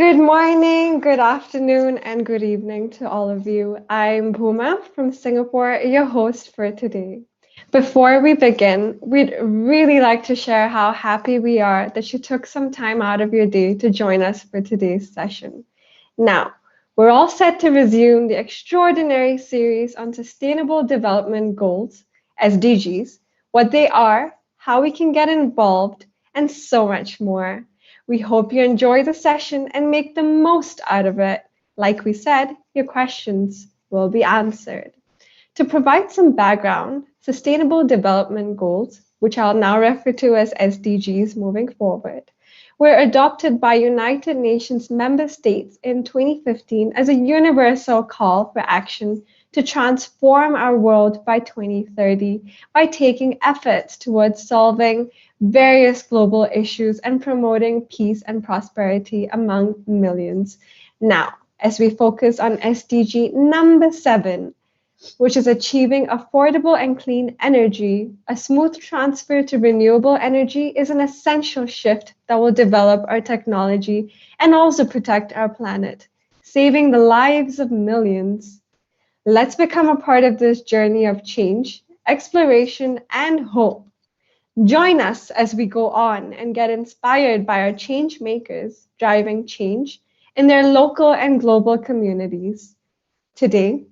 Good morning, good afternoon, and good evening to all of you. I'm Bhuma from Singapore, your host for today. Before we begin, we'd really like to share how happy we are that you took some time out of your day to join us for today's session. Now, we're all set to resume the extraordinary series on Sustainable Development Goals, SDGs, what they are, how we can get involved, and so much more. We hope you enjoy the session and make the most out of it. Like we said, your questions will be answered. To provide some background, Sustainable Development Goals, which I'll now refer to as SDGs moving forward, were adopted by United Nations member states in 2015 as a universal call for action to transform our world by 2030 by taking efforts towards solving various global issues and promoting peace and prosperity among millions. Now, as we focus on SDG number 7, which is achieving affordable and clean energy, a smooth transfer to renewable energy is an essential shift that will develop our technology and also protect our planet, saving the lives of millions. Let's become a part of this journey of change, exploration, and hope. Join us as we go on and get inspired by our change makers driving change in their local and global communities. Today,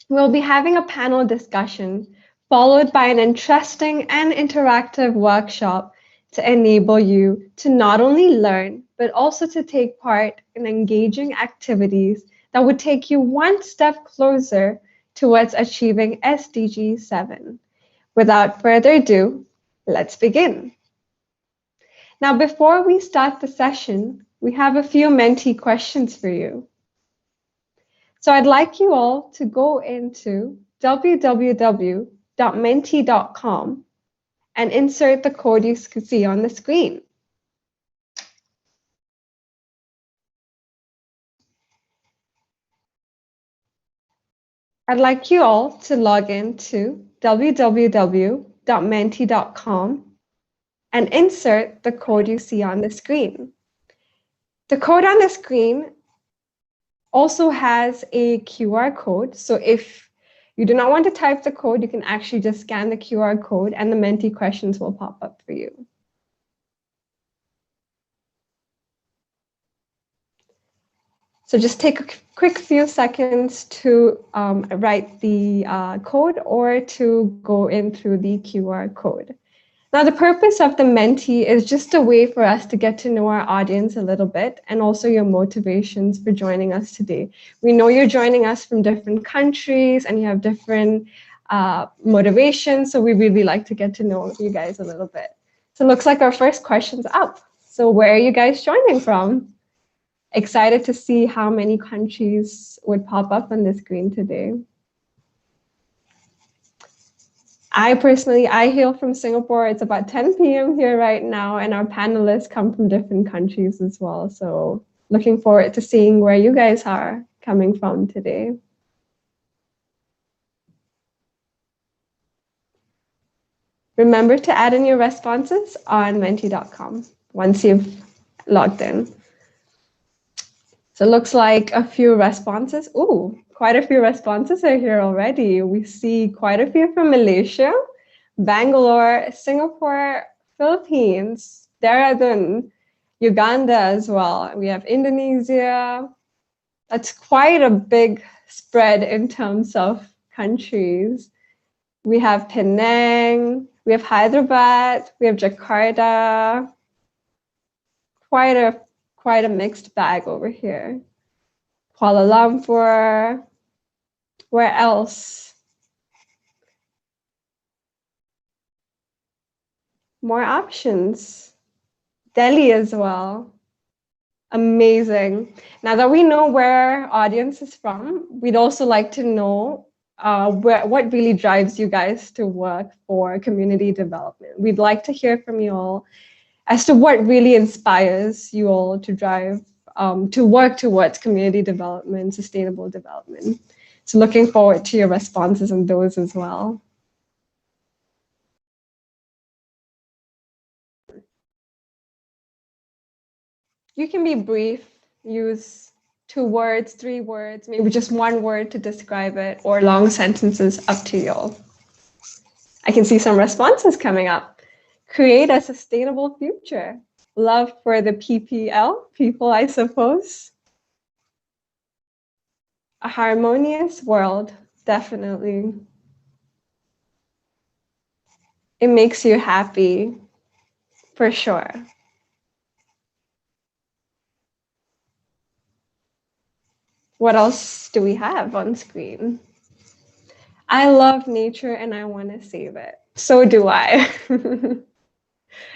we'll be having a panel discussion followed by an interesting and interactive workshop to enable you to not only learn, but also to take part in engaging activities that would take you one step closer towards achieving SDG 7. Without further ado, let's begin. Now, before we start the session, we have a few Menti questions for you. So I'd like you all to go into www.menti.com and insert the code you see on the screen. I'd like you all to log into www.menti.com and insert the code you see on the screen. The code on the screen also has a QR code. So if you do not want to type the code, you can actually just scan the QR code and the Menti questions will pop up for you. So just take a quick few seconds to write the code or to go in through the QR code. Now, the purpose of the Menti is just a way for us to get to know our audience a little bit and also your motivations for joining us today. We know you're joining us from different countries and you have different motivations, so we really like to get to know you guys a little bit. So it looks like our first question's up. So where are you guys joining from? Excited to see how many countries would pop up on the screen today. I hail from Singapore. It's about 10 p.m. here right now, and our panelists come from different countries as well. So looking forward to seeing where you guys are coming from today. Remember to add in your responses on menti.com once you've logged in. So it looks like a few responses. Ooh, quite a few responses are here already. We see quite a few from Malaysia, Bangalore, Singapore, Philippines, Dehradun, Uganda as well. We have Indonesia. That's quite a big spread in terms of countries. We have Penang, we have Hyderabad, we have Jakarta. Quite a mixed bag over here. Kuala Lumpur. Where else? More options. Delhi as well. Amazing. Now that we know where our audience is from, we'd also like to know what really drives you guys to work for community development. We'd like to hear from you all as to what really inspires you all to drive, to work towards community development, sustainable development. So looking forward to your responses on those as well. You can be brief. use 2 words, 3 words, maybe just 1 word to describe it, or long sentences, up to you. I can see some responses coming up. Create a sustainable future. Love for the PPL, people, I suppose. A harmonious world, definitely. It makes you happy, for sure. What else do we have on screen? I love nature and I want to save it. So do I.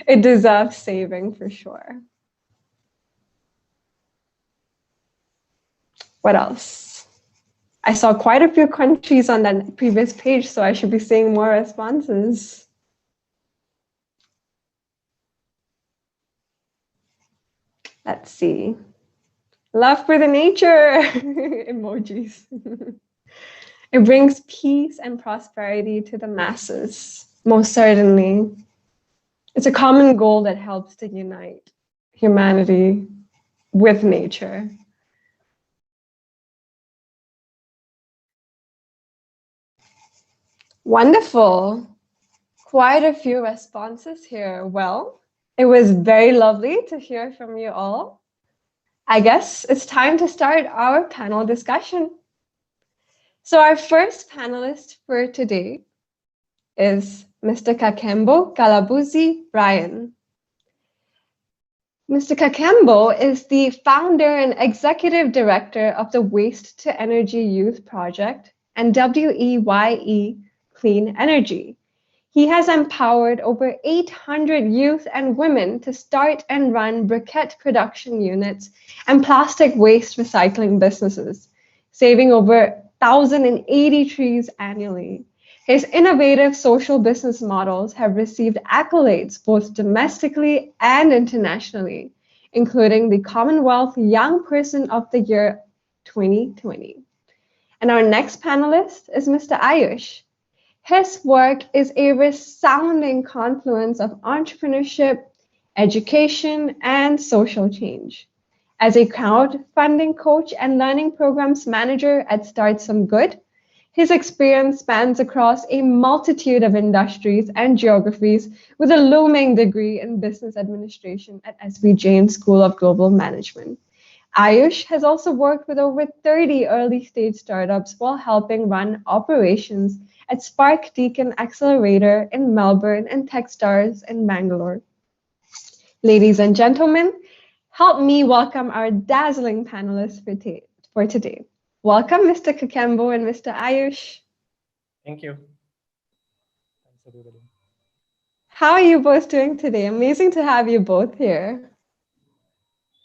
It deserves saving for sure. What else? I saw quite a few countries on that previous page, so I should be seeing more responses. Let's see. Love for the nature emojis. It brings peace and prosperity to the masses, most certainly. It's a common goal that helps to unite humanity with nature. Wonderful. Quite a few responses here. Well, it was very lovely to hear from you all. I guess it's time to start our panel discussion. So our first panelist for today is Mr. Kakembo Galabuzi Brian. Mr. Kakembo is the founder and executive director of the Waste to Energy Youth Project and WEYE Clean Energy. He has empowered over 800 youth and women to start and run briquette production units and plastic waste recycling businesses, saving over 1,080 trees annually. His innovative social business models have received accolades both domestically and internationally, including the Commonwealth Young Person of the Year 2020. And our next panelist is Mr. Ayush. His work is a resounding confluence of entrepreneurship, education, and social change. As a crowdfunding coach and learning programs manager at Start Some Good, his experience spans across a multitude of industries and geographies with a looming degree in business administration at SB Jain School of Global Management. Ayush has also worked with over 30 early-stage startups while helping run operations at Spark Deacon Accelerator in Melbourne and Techstars in Bangalore. Ladies and gentlemen, help me welcome our dazzling panelists for today. Welcome, Mr. Kakembo and Mr. Ayush. Thank you. Thanks, everybody. How are you both doing today? Amazing to have you both here.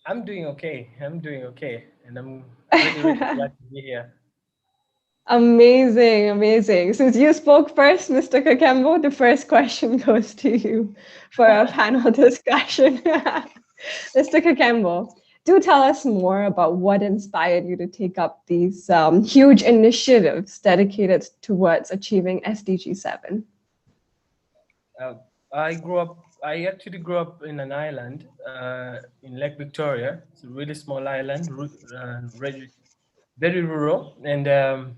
I'm doing okay. And I'm really glad to be here. Amazing, amazing. Since you spoke first, Mr. Kakembo, the first question goes to you for our panel discussion. Mr. Kakembo, do tell us more about what inspired you to take up these huge initiatives dedicated towards achieving SDG 7. I actually grew up in an island in Lake Victoria. It's a really small island, very rural, and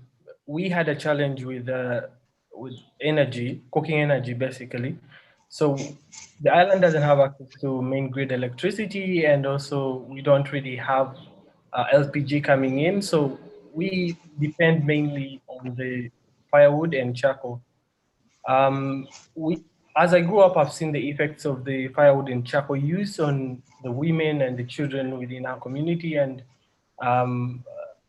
we had a challenge with energy, cooking energy, basically. So the island doesn't have access to main grid electricity, and also we don't really have LPG coming in. So we depend mainly on the firewood and charcoal. As I grew up, I've seen the effects of the firewood and charcoal use on the women and the children within our community. And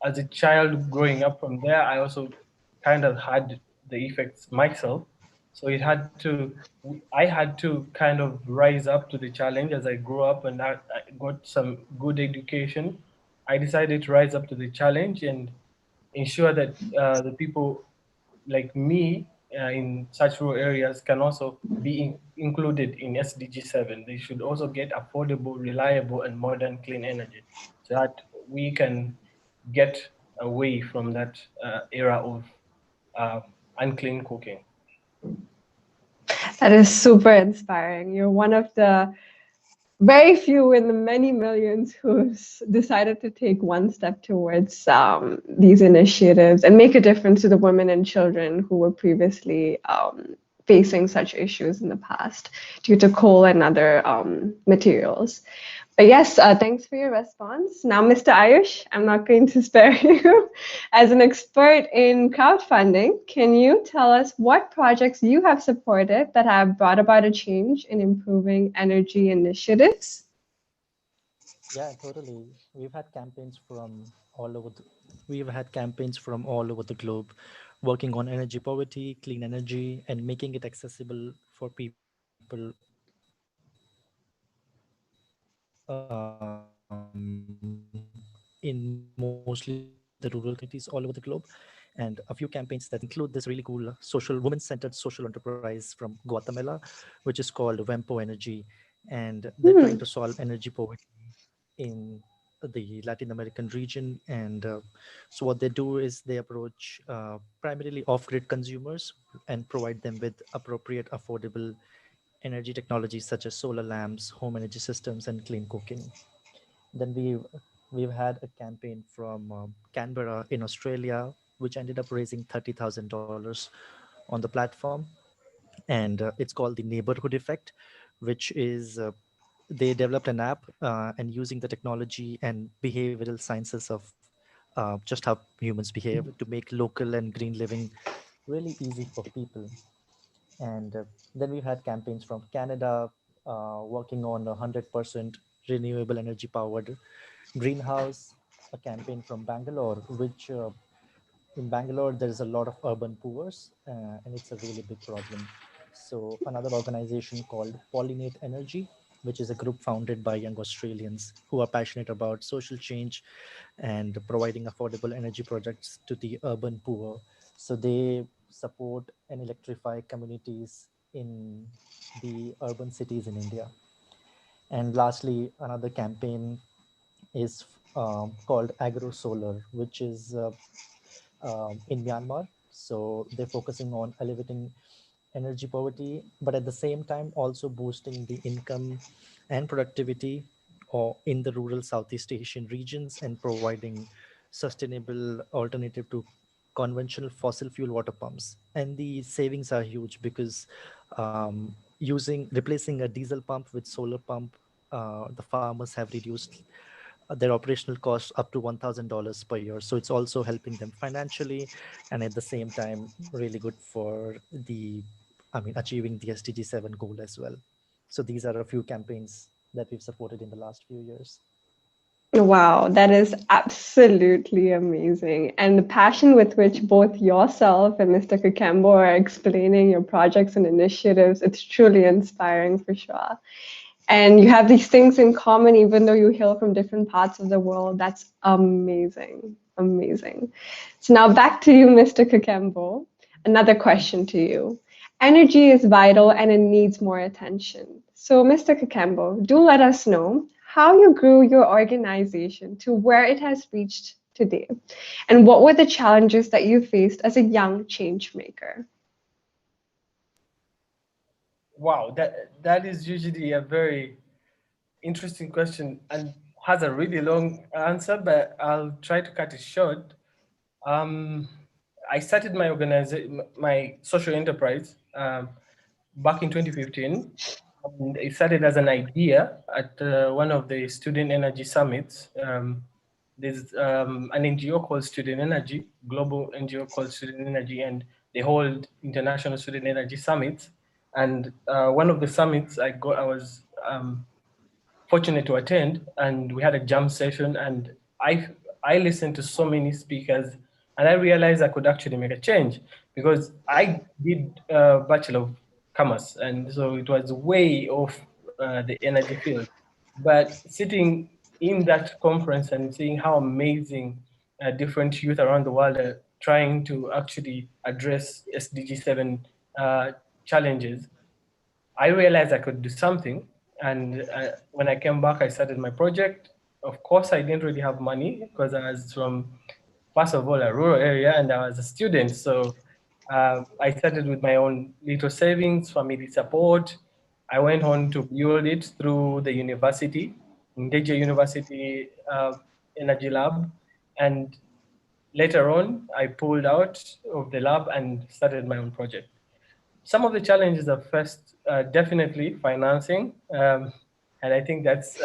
as a child growing up from there, I also kind of had the effects myself. So I had to kind of rise up to the challenge as I grew up, and I got some good education. I decided to rise up to the challenge and ensure that the people like me in such rural areas can also be included in SDG 7. They should also get affordable, reliable, and modern clean energy so that we can get away from that era of unclean cooking. That is super inspiring. You're one of the very few in the many millions who've decided to take one step towards these initiatives and make a difference to the women and children who were previously facing such issues in the past due to coal and other materials. But yes, thanks for your response. Now, Mr. Ayush, I'm not going to spare you. As an expert in crowdfunding, can you tell us what projects you have supported that have brought about a change in improving energy initiatives? Yeah, totally. We've had campaigns from all over the, we've had campaigns from all over the globe working on energy poverty, clean energy, and making it accessible for people in mostly the rural communities all over the globe. And a few campaigns that include this really cool social women-centered social enterprise from Guatemala, which is called Wempo Energy. And they're trying Hmm. to solve energy poverty in the Latin American region. And so what they do is they approach primarily off-grid consumers and provide them with appropriate, affordable energy technologies such as solar lamps, home energy systems, and clean cooking. Then we've had a campaign from Canberra in Australia, which ended up raising $30,000 on the platform, and it's called the Neighborhood Effect, which is they developed an app and using the technology and behavioral sciences of just how humans behave to make local and green living really easy for people. And then we've had campaigns from Canada working on 100% renewable energy powered greenhouse, a campaign from Bangalore, which in Bangalore there is a lot of urban poor, and it's a really big problem. So another organization called Pollinate Energy, which is a group founded by young Australians who are passionate about social change and providing affordable energy projects to the urban poor. So they support and electrify communities in the urban cities in India. And lastly, another campaign is called Agro Solar, which is in Myanmar. So they're focusing on alleviating energy poverty, but at the same time also boosting the income and productivity or in the rural Southeast Asian regions and providing sustainable alternative to conventional fossil fuel water pumps. And the savings are huge because using replacing a diesel pump with solar pump, the farmers have reduced their operational costs up to $1,000 per year. So it's also helping them financially, and at the same time, really good for achieving the SDG 7 goal as well. So these are a few campaigns that we've supported in the last few years. Wow, that is absolutely amazing. And the passion with which both yourself and Mr. Kakembo are explaining your projects and initiatives, it's truly inspiring for sure. And you have these things in common, even though you hail from different parts of the world. That's amazing. Amazing. So now back to you, Mr. Kakembo. Another question to you. Energy is vital and it needs more attention. So, Mr. Kakembo, do let us know how you grew your organization to where it has reached today, and what were the challenges that you faced as a young change maker? Wow, that is usually a very interesting question and has a really long answer, but I'll try to cut it short. Um, I started my organization, my social enterprise, back in 2015. And it started as an idea at one of the student energy summits. There's an NGO called Student Energy, global NGO called Student Energy, and they hold international student energy summits. And one of the summits I was fortunate to attend, and we had a jam session, and I listened to so many speakers, and I realized I could actually make a change because I did Bachelor of Commerce, and so it was way off the energy field. But sitting in that conference and seeing how amazing different youth around the world are trying to actually address SDG 7 challenges, I realized I could do something. And when I came back, I started my project. Of course, I didn't really have money because I was from, first of all, a rural area and I was a student. So I started with my own little savings, family support. I went on to build it through the university, Ndeje University Energy Lab, and later on, I pulled out of the lab and started my own project. Some of the challenges are first, definitely financing. And I think that's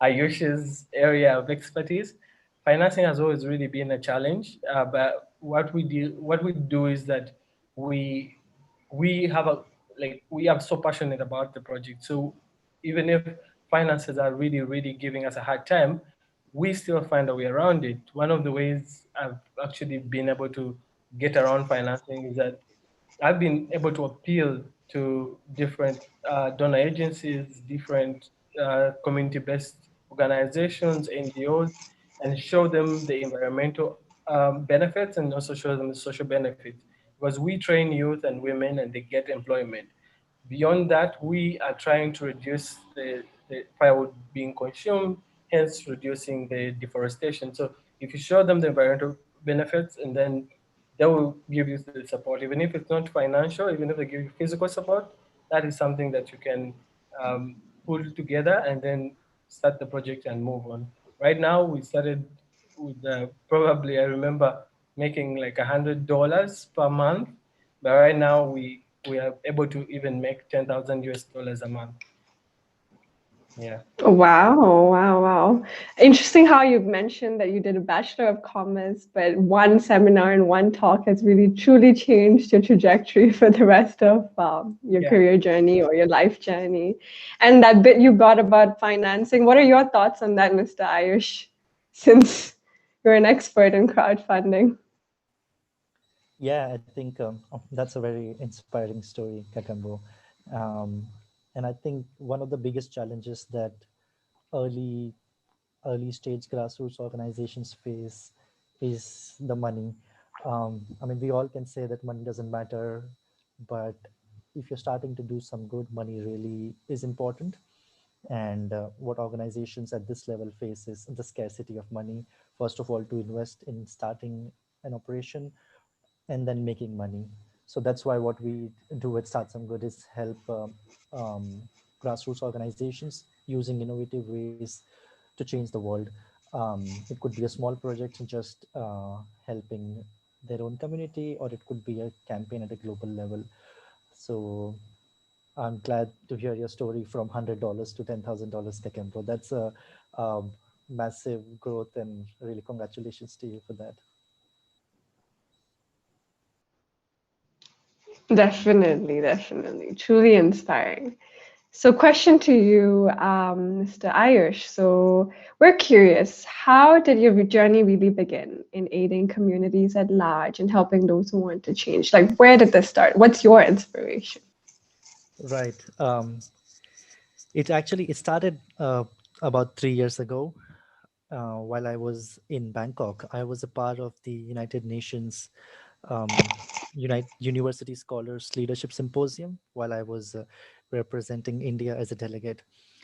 Ayush's area of expertise. Financing has always really been a challenge, but what we do is that we we have a we are so passionate about the project. So even if finances are really giving us a hard time, we still find a way around it. One of the ways I've actually been able to get around financing is that I've been able to appeal to different donor agencies, different community-based organizations, NGOs, and show them the environmental benefits and also show them the social benefits. Because we train youth and women and they get employment. Beyond that, we are trying to reduce the firewood being consumed, hence reducing the deforestation. So if you show them the environmental benefits and then they will give you the support, even if it's not financial, even if they give you physical support, that is something that you can pull together and then start the project and move on. Right now, we started with probably, I remember making like $100 per month, but right now we are able to even make 10,000 US dollars a month. Yeah. Wow, wow, wow. Interesting how you've mentioned that you did a Bachelor of Commerce, but one seminar and one talk has really truly changed your trajectory for the rest of your Yeah. career journey or your life journey. And that bit you brought about financing, what are your thoughts on that, Mr. Ayush, since you're an expert in crowdfunding? Yeah, I think that's a very inspiring story, Kakembo. Um, and I think one of the biggest challenges that early early stage grassroots organizations face is the money. I mean, we all can say that money doesn't matter, but if you're starting to do some good, money really is important. And what organizations at this level face is the scarcity of money, first of all, to invest in starting an operation and then making money. So that's why what we do at Start Some Good is help grassroots organizations using innovative ways to change the world. It could be a small project just helping their own community, or it could be a campaign at a global level. So I'm glad to hear your story from $100 to $10,000, Kakembo. That's a massive growth, and really congratulations to you for that. Definitely, definitely. Truly inspiring. So, question to you, Mr. Ayush. So, we're curious, how did your journey really begin in aiding communities at large and helping those who want to change? Like, where did this start? What's your inspiration? Right. It started about 3 years ago. While I was in Bangkok, I was a part of the United Nations University Scholars Leadership Symposium while I was representing India as a delegate.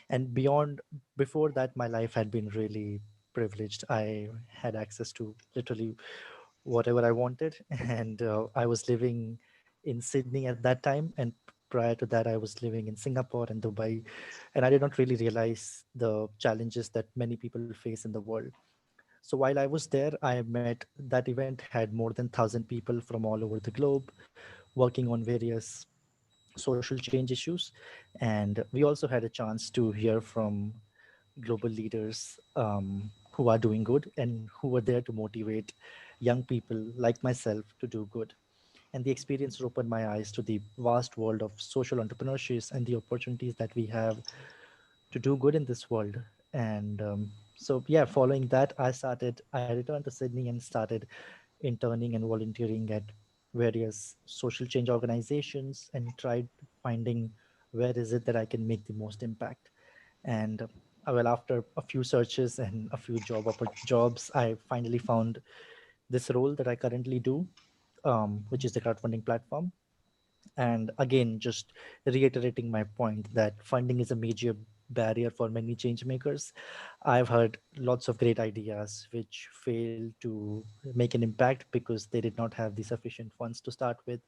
And before that, my life had been really privileged. I had access to literally whatever I wanted, and I was living in Sydney at that time. And prior to that, I was living in Singapore and Dubai, and I did not really realize the challenges that many people face in the world. So while I was there, I met that event had more than 1,000 people from all over the globe working on various social change issues. And we also had a chance to hear from global leaders who are doing good and who were there to motivate young people like myself to do good. And the experience opened my eyes to the vast world of social entrepreneurship and the opportunities that we have to do good in this world. And so, yeah, following that, I returned to Sydney and started interning and volunteering at various social change organizations and tried finding where is it that I can make the most impact. And well, after a few searches and a few jobs, I finally found this role that I currently do, which is the crowdfunding platform. And again, just reiterating my point that funding is a major barrier for many change makers. I've heard lots of great ideas which fail to make an impact because they did not have the sufficient funds to start with.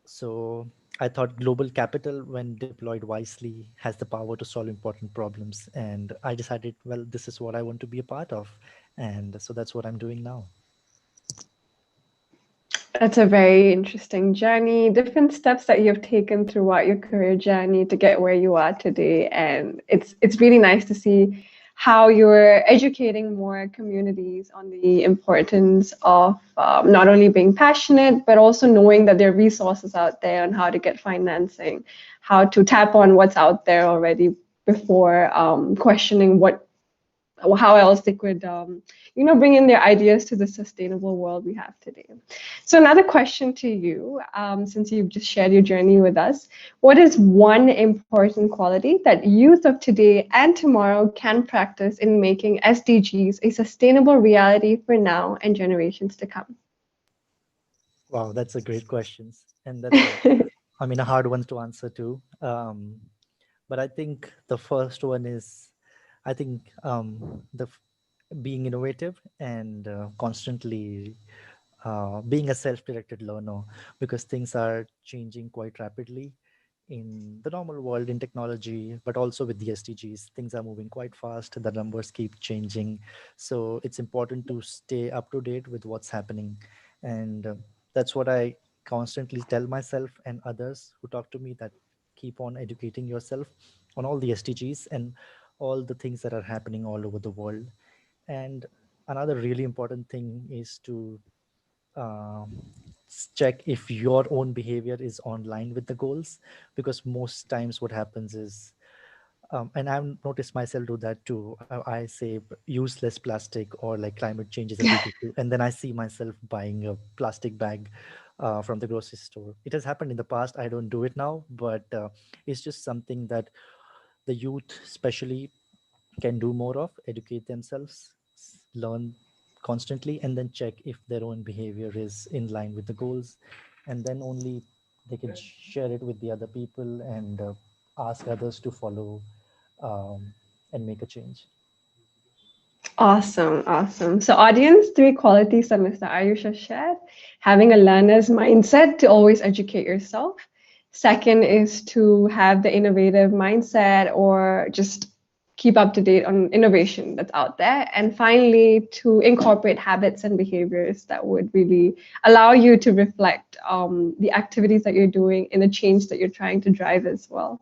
So I thought global capital, when deployed wisely, has the power to solve important problems. And I decided, well, this is what I want to be a part of. And so that's what I'm doing now. That's a very interesting journey, different steps that you've taken throughout your career journey to get where you are today. And it's really nice to see how you're educating more communities on the importance of not only being passionate, but also knowing that there are resources out there on how to get financing, how to tap on what's out there already before questioning how else they could bring in their ideas to the sustainable world we have today. So another question to you, since you've just shared your journey with us, what is one important quality that youth of today and tomorrow can practice in making SDGs a sustainable reality for now and generations to come? Wow, that's a great question. And that's a hard one to answer too. But I think the first one is, I think being innovative and constantly being a self-directed learner, because things are changing quite rapidly in the normal world in technology, but also with the SDGs. Things are moving quite fast. The numbers keep changing. So it's important to stay up to date with what's happening. And that's what I constantly tell myself and others who talk to me, that keep on educating yourself on all the SDGs and all the things that are happening all over the world. And another really important thing is to check if your own behavior is on line with the goals, because most times what happens is, and I've noticed myself do that too. I say use less plastic, or like climate change is a big issue, and then I see myself buying a plastic bag from the grocery store. It has happened in the past. I don't do it now, but it's just something that the youth, especially, can do more of: educate themselves, learn constantly, and then check if their own behavior is in line with the goals, and then only they can share it with the other people and ask others to follow, and make a change. Awesome, awesome. So, audience, three qualities that Mr. Ayush has shared: having a learner's mindset to always educate yourself. Second is to have the innovative mindset or just keep up to date on innovation that's out there. And finally, to incorporate habits and behaviors that would really allow you to reflect the activities that you're doing in the change that you're trying to drive as well.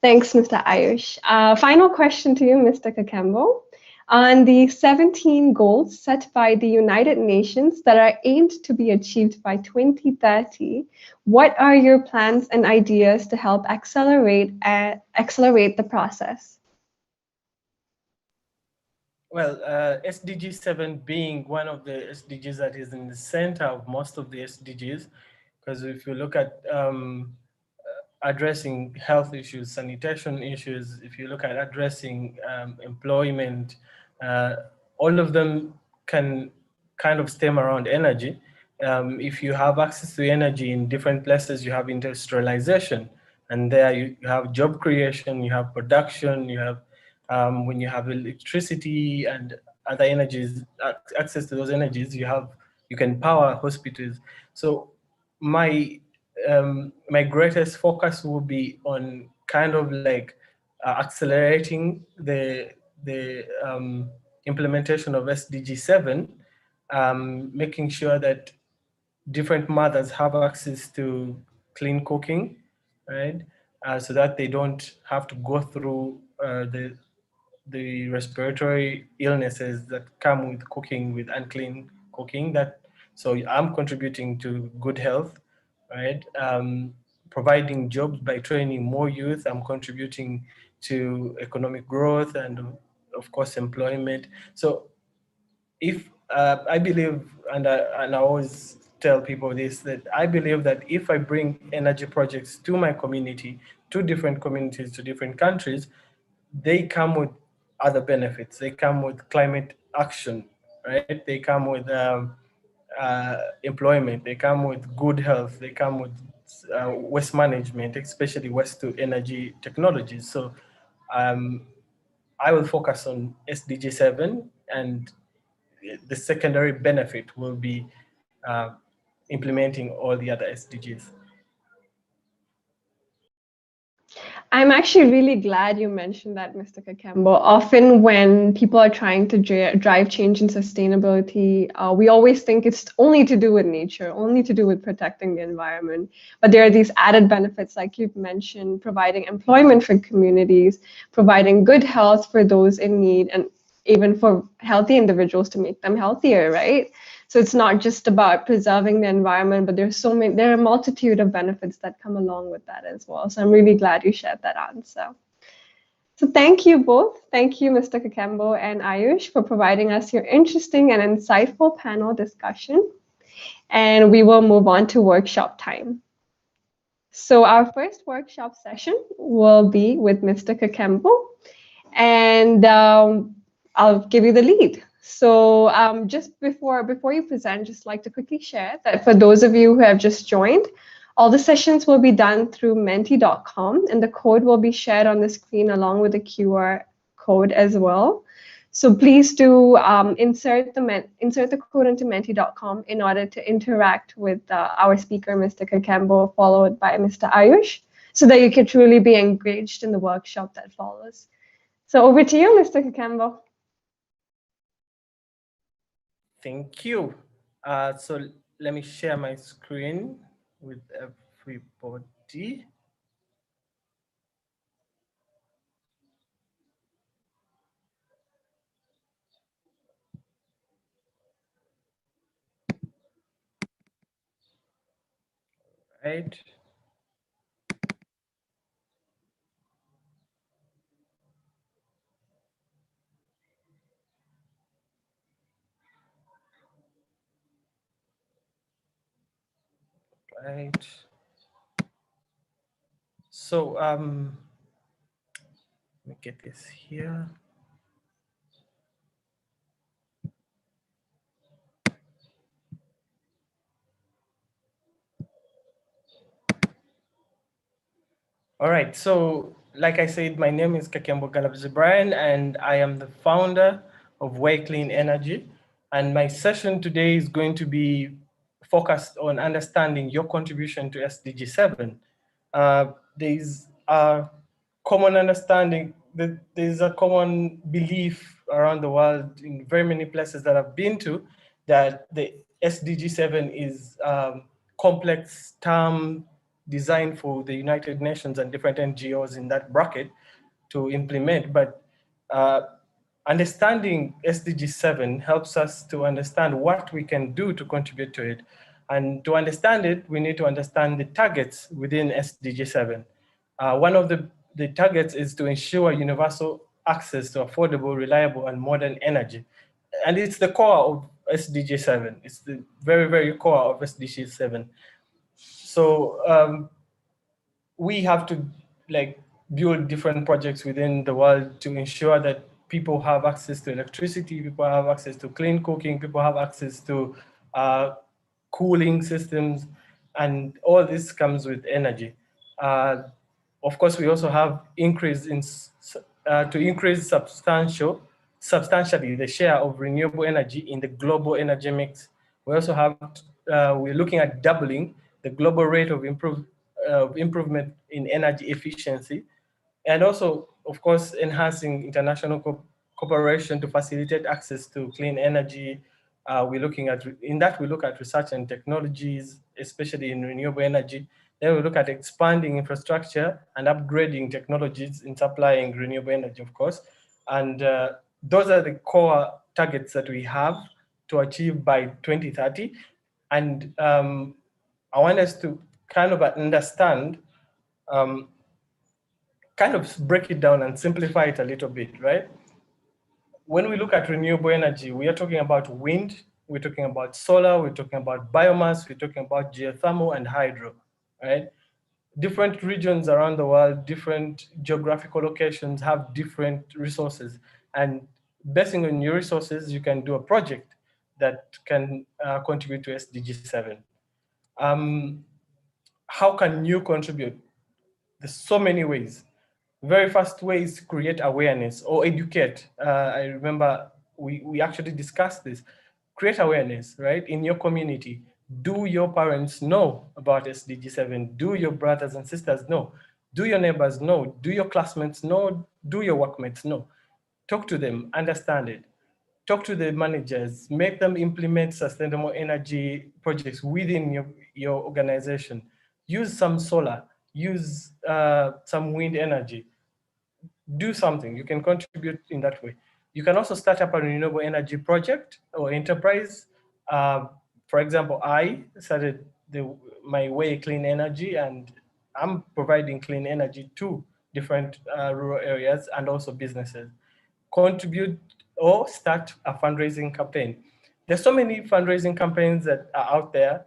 Thanks, Mr. Ayush. Final question to you, Mr. Kakembo. On the 17 goals set by the United Nations that are aimed to be achieved by 2030, what are your plans and ideas to help accelerate the process? Well, SDG 7 being one of the SDGs that is in the center of most of the SDGs, because if you look at addressing health issues, sanitation issues, if you look at addressing employment, uh, all of them can kind of stem around energy. If you have access to energy in different places, you have industrialization, and there you have job creation, you have production, you have when you have electricity and other energies, access to those energies, you can power hospitals. So my my greatest focus will be on kind of like accelerating the implementation of SDG 7, making sure that different mothers have access to clean cooking, right? So that they don't have to go through the respiratory illnesses that come with cooking, with unclean cooking. That so I'm contributing to good health, right? Providing jobs by training more youth. I'm contributing to economic growth and, of course, employment. So if I believe, and I always tell people this, that I believe that if I bring energy projects to my community, to different communities, to different countries, they come with other benefits. They come with climate action, right? They come with employment. They come with good health. They come with waste management, especially waste to energy technologies. So um, I will focus on SDG 7, and the secondary benefit will be implementing all the other SDGs. I'm actually really glad you mentioned that, Mr. Kakembo. Often when people are trying to drive change in sustainability, we always think it's only to do with nature, only to do with protecting the environment. But there are these added benefits, like you've mentioned, providing employment for communities, providing good health for those in need, and even for healthy individuals to make them healthier, right? So it's not just about preserving the environment, but there are a multitude of benefits that come along with that as well. So I'm really glad you shared that answer. So thank you both. Thank you, Mr. Kakembo and Ayush, for providing us your interesting and insightful panel discussion. And we will move on to workshop time. So our first workshop session will be with Mr. Kakembo, and I'll give you the lead. So just before you present, just like to quickly share that for those of you who have just joined, all the sessions will be done through menti.com, and the code will be shared on the screen along with the QR code as well. So please do insert the code into menti.com in order to interact with our speaker, Mr. Kakembo, followed by Mr. Ayush, so that you can truly be engaged in the workshop that follows. So over to you, Mr. Kakembo. Thank you. So let me share my screen with everybody. Right. Right. So let me get this here. All right, so like I said, my name is Kakembo Galabuzi Brian, and I am the founder of Way Clean Energy. And my session today is going to be focused on understanding your contribution to SDG 7. There's a common understanding, that there's a common belief around the world in very many places that I've been to, that the SDG 7 is complex term designed for the United Nations and different NGOs in that bracket to implement. But understanding SDG 7 helps us to understand what we can do to contribute to it. And to understand it, we need to understand the targets within SDG 7. One of the targets is to ensure universal access to affordable, reliable, and modern energy. And it's the core of SDG 7. It's the very, very core of SDG 7. So we have to build different projects within the world to ensure that people have access to electricity, people have access to clean cooking, people have access to cooling systems, and all this comes with energy. Of course, we also have to increase substantially the share of renewable energy in the global energy mix. We also have, we're looking at doubling the global rate of improvement in energy efficiency, and also, of course, enhancing international cooperation to facilitate access to clean energy. We look at research and technologies, especially in renewable energy. Then we look at expanding infrastructure and upgrading technologies in supplying renewable energy, of course. And those are the core targets that we have to achieve by 2030. And I want us to kind of understand, kind of break it down and simplify it a little bit, right? When we look at renewable energy, we are talking about wind, we're talking about solar, we're talking about biomass, we're talking about geothermal and hydro, right? Different regions around the world, different geographical locations have different resources. And basing on your resources, you can do a project that can contribute to SDG 7. How can you contribute? There's so many ways. Very first way is create awareness or educate. I remember we actually discussed this. Create awareness, right, in your community. Do your parents know about SDG 7? Do your brothers and sisters know? Do your neighbors know? Do your classmates know? Do your workmates know? Talk to them, understand it. Talk to the managers, make them implement sustainable energy projects within your organization. Use some solar, use some wind energy. Do something. You can contribute in that way. You can also start up a renewable energy project or enterprise. Uh, for example, I started my way clean energy, and I'm providing clean energy to different rural areas and also businesses. Contribute or start a fundraising campaign. There's so many fundraising campaigns that are out there.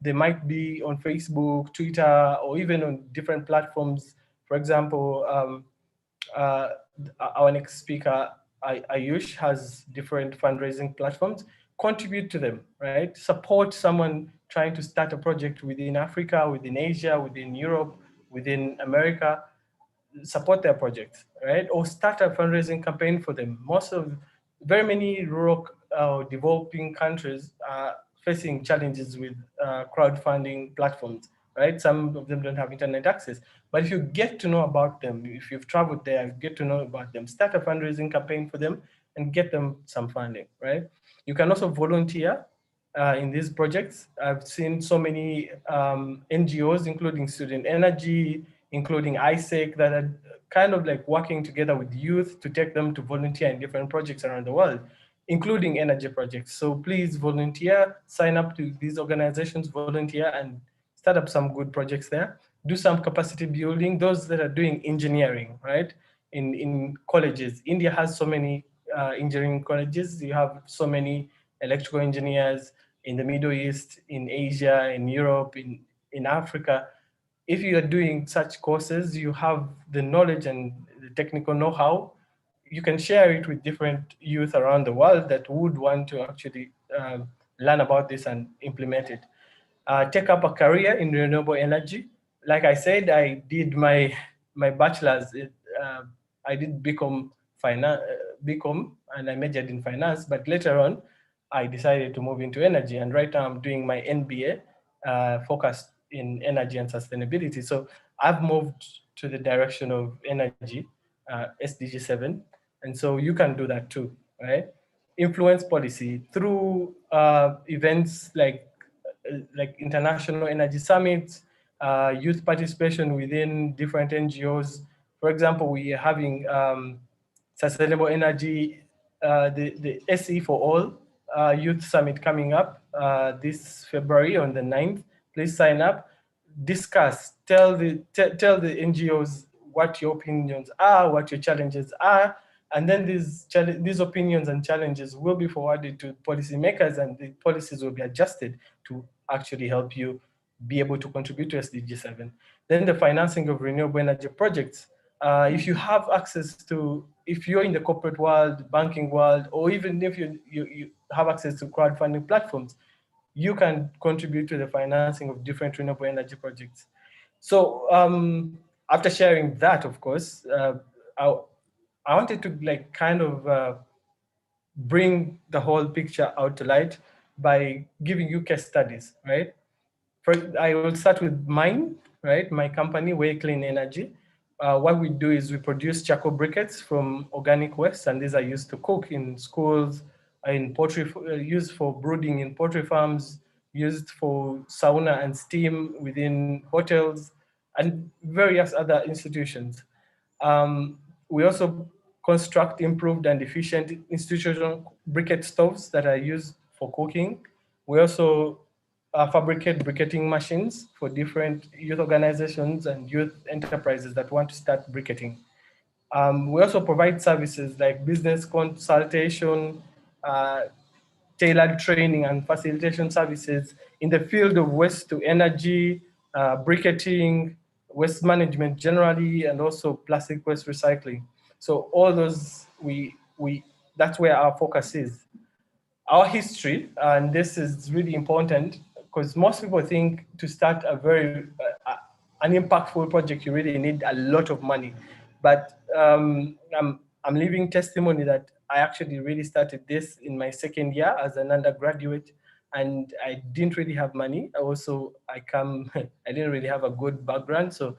They might be on Facebook, Twitter, or even on different platforms. For example, uh, our next speaker, Ayush, has different fundraising platforms. Contribute to them, right? Support someone trying to start a project within Africa, within Asia, within Europe, within America. Support their projects, right? Or start a fundraising campaign for them. Very many rural developing countries are facing challenges with crowdfunding platforms, right? Some of them don't have internet access. But if you get to know about them, if you've traveled there, get to know about them, start a fundraising campaign for them and get them some funding, right? You can also volunteer in these projects. I've seen so many NGOs, including Student Energy, including ISEC, that are kind of like working together with youth to take them to volunteer in different projects around the world, including energy projects. So please volunteer, sign up to these organizations, volunteer, and start up some good projects there. Do some capacity building. Those that are doing engineering, right? In colleges, India has so many engineering colleges. You have so many electrical engineers in the Middle East, in Asia, in Europe, in Africa. If you are doing such courses, you have the knowledge and the technical know-how. You can share it with different youth around the world that would want to actually learn about this and implement it. Take up a career in renewable energy. Like I said, I did my bachelor's. I did BCom, and I majored in finance. But later on, I decided to move into energy, and right now I'm doing my MBA focused in energy and sustainability. So I've moved to the direction of energy, SDG 7, and so you can do that too, right? Influence policy through events like international energy summits, youth participation within different NGOs. For example, we are having sustainable energy, the SE for All Youth Summit coming up this February on the 9th. Please sign up, discuss, tell the NGOs what your opinions are, what your challenges are, and then these opinions and challenges will be forwarded to policymakers, and the policies will be adjusted to actually help you be able to contribute to SDG 7. Then the financing of renewable energy projects. If you have access to, if you're in the corporate world, banking world, or even if you have access to crowdfunding platforms, you can contribute to the financing of different renewable energy projects. So after sharing that, of course, I wanted to like kind of bring the whole picture out to light by giving you case studies, right? I will start with mine, right? My company, Way Clean Energy. What we do is we produce charcoal briquettes from organic waste, and these are used to cook in schools, in poultry, used for brooding in poultry farms, used for sauna and steam within hotels, and various other institutions. We also construct improved and efficient institutional briquette stoves that are used for cooking. We also fabricate briquetting machines for different youth organizations and youth enterprises that want to start briquetting. We also provide services like business consultation, tailored training and facilitation services in the field of waste to energy, briquetting, waste management generally, and also plastic waste recycling. So all those, that's where our focus is. Our history, and this is really important because most people think to start an impactful project, you really need a lot of money. But I'm living testimony that I actually really started this in my second year as an undergraduate, and I didn't really have money. I didn't really have a good background. So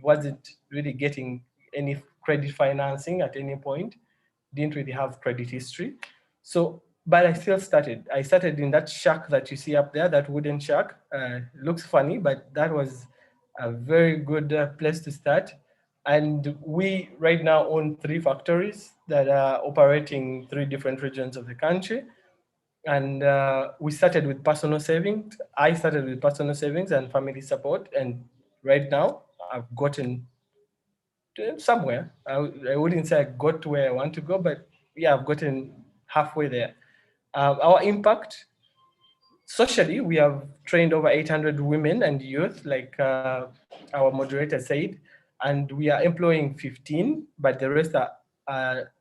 wasn't really getting any credit financing at any point, didn't really have credit history. So, but I still started. I started in that shack that you see up there, that wooden shack. Looks funny, but that was a very good place to start. And we right now own 3 factories that are operating 3 different regions of the country. And we started with personal savings. I started with personal savings and family support. And right now I've gotten somewhere. I wouldn't say I got to where I want to go, but yeah, I've gotten halfway there. Our impact socially, we have trained over 800 women and youth, like our moderator said, and we are employing 15, but the rest are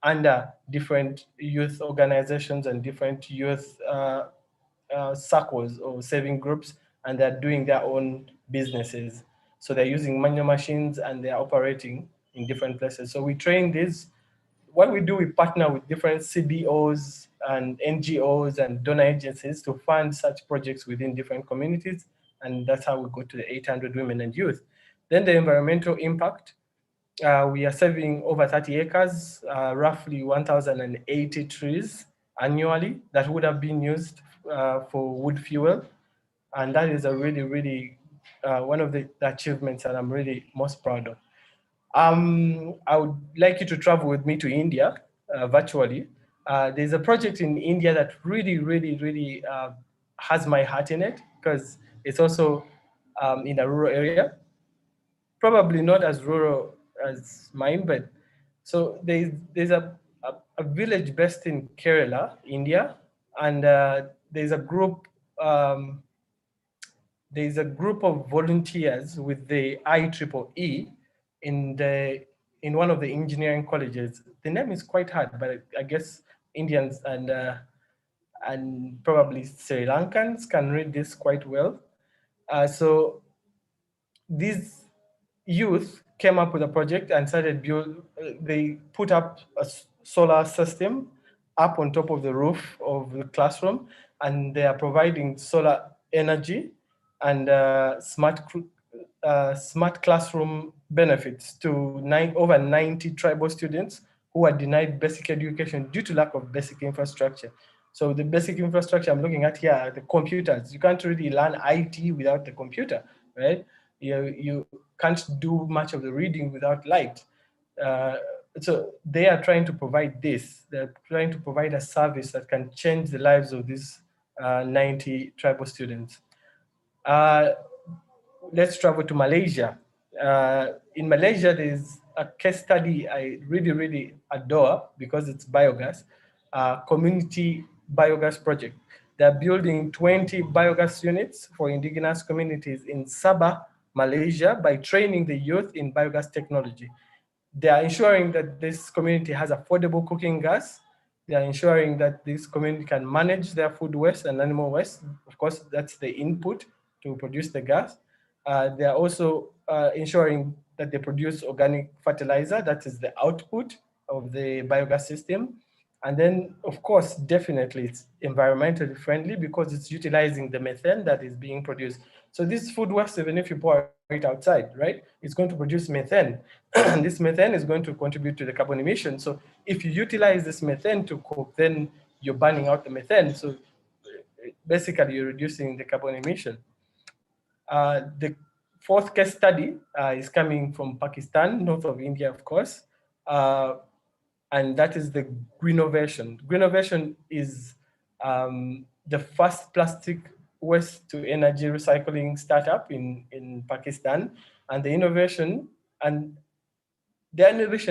under different youth organizations and different youth circles or saving groups, and they're doing their own businesses. So they're using manual machines and they're operating in different places. So we train these. What we do, we partner with different CBOs and NGOs and donor agencies to fund such projects within different communities. And that's how we go to the 800 women and youth. Then the environmental impact. We are saving over 30 acres, roughly 1,080 trees annually that would have been used for wood fuel. And that is a really, really one of the achievements that I'm really most proud of. I would like you to travel with me to India virtually. There's a project in India that really, really, really has my heart in it, because it's also in a rural area. Probably not as rural as mine, but so there's a village based in Kerala, India, and there's a group of volunteers with the IEEE in one of the engineering colleges. The name is quite hard, but I guess Indians and probably Sri Lankans can read this quite well. So these youth came up with a project and started they put up a solar system up on top of the roof of the classroom, and they are providing solar energy and smart classroom benefits to over 90 tribal students who are denied basic education due to lack of basic infrastructure. So the basic infrastructure I'm looking at here are the computers. You can't really learn IT without the computer, right? You can't do much of the reading without light. So they are trying to provide this. They're trying to provide a service that can change the lives of these 90 tribal students. Let's travel to Malaysia. In Malaysia, there's a case study I really, really adore because it's biogas, community biogas project. They're building 20 biogas units for indigenous communities in Sabah, Malaysia, by training the youth in biogas technology. They are ensuring that this community has affordable cooking gas. They are ensuring that this community can manage their food waste and animal waste. Of course, that's the input to produce the gas. They are also ensuring that they produce organic fertilizer, that is the output of the biogas system. And then, of course, definitely it's environmentally friendly because it's utilizing the methane that is being produced. So this food waste, even if you pour it outside, right, it's going to produce methane. And this methane is going to contribute to the carbon emission. So if you utilize this methane to cook, then you're burning out the methane. So basically you're reducing the carbon emission. The fourth case study is coming from Pakistan, north of India, of course. And that is the Greenprenuer. Greenprenuer is the first plastic waste to energy recycling startup in Pakistan. And the innovation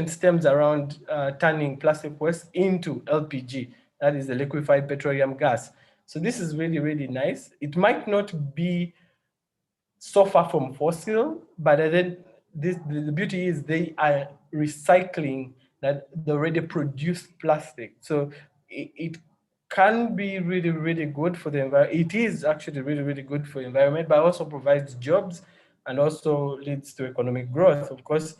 stems around turning plastic waste into LPG, that is the liquefied petroleum gas. So this is really, really nice. It might not be so far from fossil, but then the beauty is they are recycling that the already produced plastic. So it can be really, really good for the environment. It is actually really, really good for the environment, but also provides jobs and also leads to economic growth. Of course,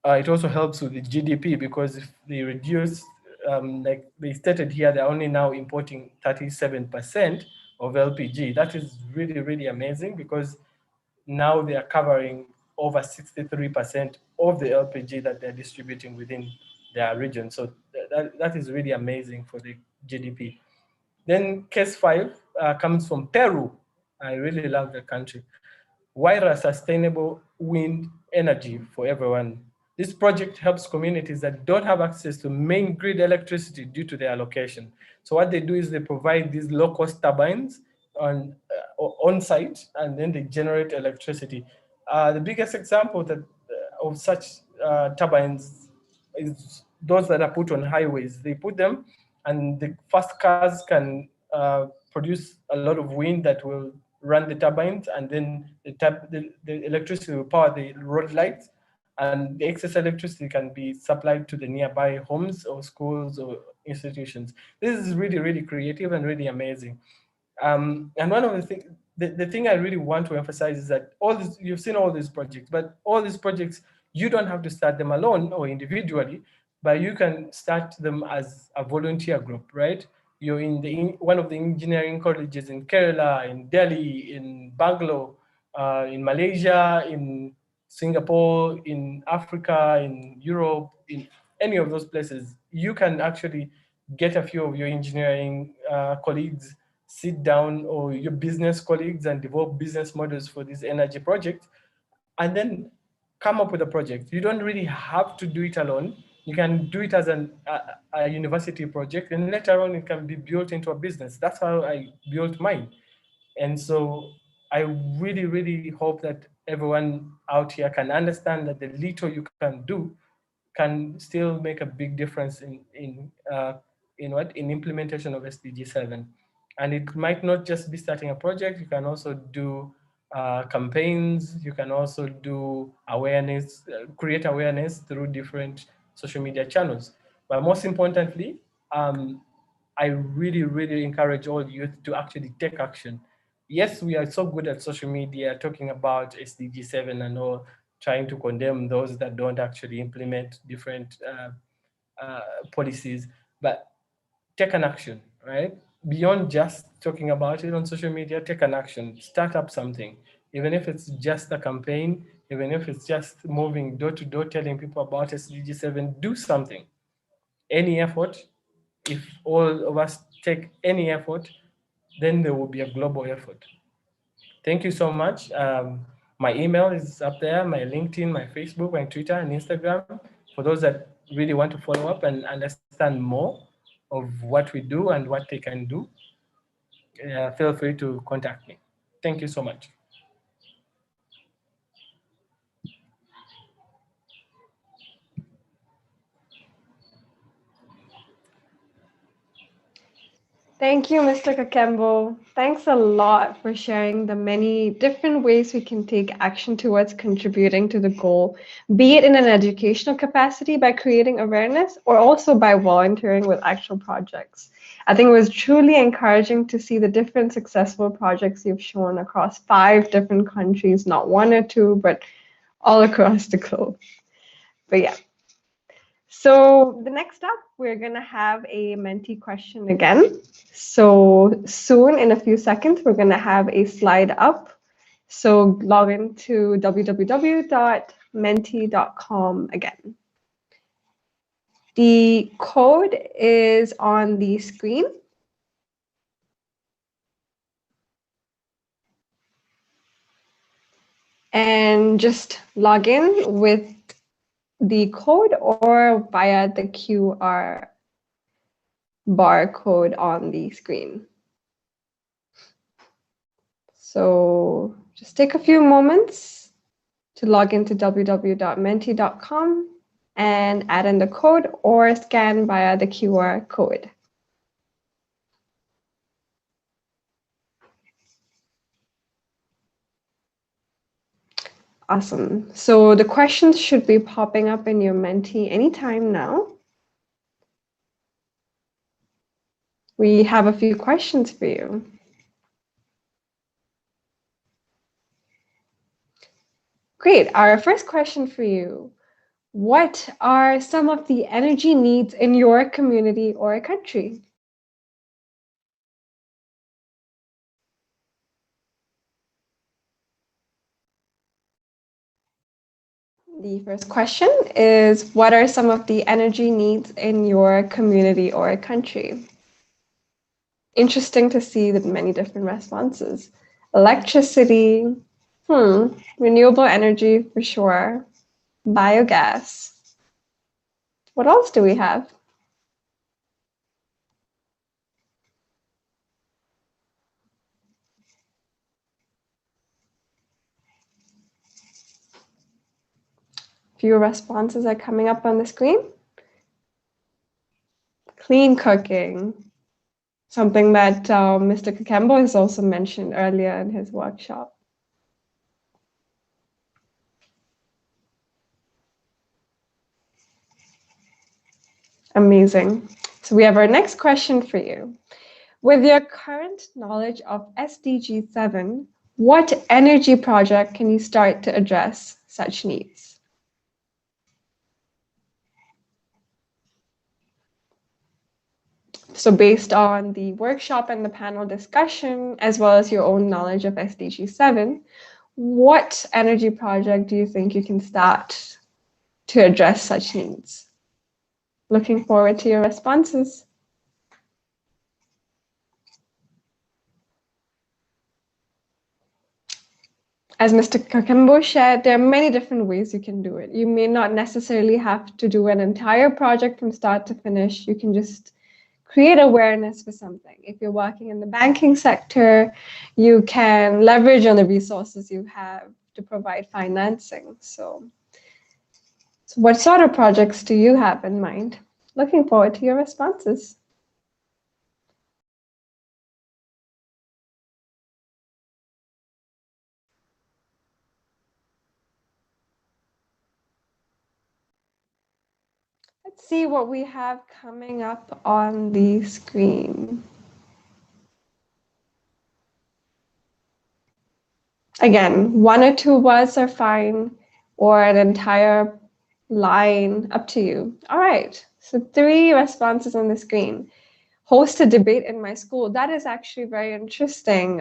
it also helps with the GDP because if they reduce, like they stated here, they're only now importing 37% of LPG. That is really, really amazing because now they are covering over 63% of the LPG that they're distributing within their region. So that is really amazing for the GDP. Then case 5 comes from Peru. I really love the country. Waira Sustainable Wind Energy for Everyone. This project helps communities that don't have access to main grid electricity due to their location. So what they do is they provide these low-cost turbines on site, and then they generate electricity. The biggest example of such turbines is those that are put on highways. They put them, and the fast cars can produce a lot of wind that will run the turbines, and then the electricity will power the road lights, and the excess electricity can be supplied to the nearby homes or schools or institutions. This is really, really creative and really amazing. And one of the thing I really want to emphasize is that you've seen all these projects, but all these projects, you don't have to start them alone or individually, but you can start them as a volunteer group, right? You're in one of the engineering colleges in Kerala, in Delhi, in Bangalore, in Malaysia, in Singapore, in Africa, in Europe, in any of those places. You can actually get a few of your engineering colleagues, sit down, or your business colleagues, and develop business models for this energy project, and then come up with a project. You don't really have to do it alone. You can do it as a university project, and later on it can be built into a business. That's how I built mine. And so I really, really hope that everyone out here can understand that the little you can do can still make a big difference in implementation of SDG 7. And it might not just be starting a project. You can also do campaigns. You can also do awareness, create awareness through different social media channels. But most importantly, I really, really encourage all youth to actually take action. Yes, we are so good at social media talking about SDG 7 and all, trying to condemn those that don't actually implement different policies, but take an action, right? Beyond just talking about it on social media, take an action, start up something, even if it's just a campaign, even if it's just moving door to door, telling people about SDG 7, do something. Any effort, if all of us take any effort, then there will be a global effort. Thank you so much. My email is up there, my LinkedIn, my Facebook, my Twitter, and Instagram. For those that really want to follow up and understand more of what we do and what they can do, feel free to contact me. Thank you so much. Thank you, Mr. Kakembo. Thanks a lot for sharing the many different ways we can take action towards contributing to the goal, be it in an educational capacity by creating awareness or also by volunteering with actual projects. I think it was truly encouraging to see the different successful projects you've shown across 5 different countries, not 1 or 2, but all across the globe. But yeah. So the next up, we're going to have a mentee question again. So soon, in a few seconds, we're going to have a slide up. So log into www.mentee.com again. The code is on the screen. And just log in with the code or via the QR barcode on the screen. So just take a few moments to log into www.mentee.com and add in the code or scan via the QR code. Awesome. So the questions should be popping up in your Mentee anytime now. We have a few questions for you. Great. Our first question for you. What are some of the energy needs in your community or country? The first question is, what are some of the energy needs in your community or country? Interesting to see the many different responses. Electricity, renewable energy for sure, biogas. What else do we have? Few responses are coming up on the screen. Clean cooking, something that Mr. Kakembo has also mentioned earlier in his workshop. Amazing. So we have our next question for you. With your current knowledge of SDG 7, what energy project can you start to address such needs? So based on the workshop and the panel discussion, as well as your own knowledge of SDG 7, what energy project do you think you can start to address such needs? Looking forward to your responses. As Mr. Kakembo shared, there are many different ways you can do it. You may not necessarily have to do an entire project from start to finish. You can just create awareness for something. If you're working in the banking sector, you can leverage on the resources you have to provide financing. So what sort of projects do you have in mind? Looking forward to your responses. Let's see what we have coming up on the screen. Again, one or two words are fine, or an entire line, up to you. All right, so 3 responses on the screen. Host a debate in my school. That is actually very interesting,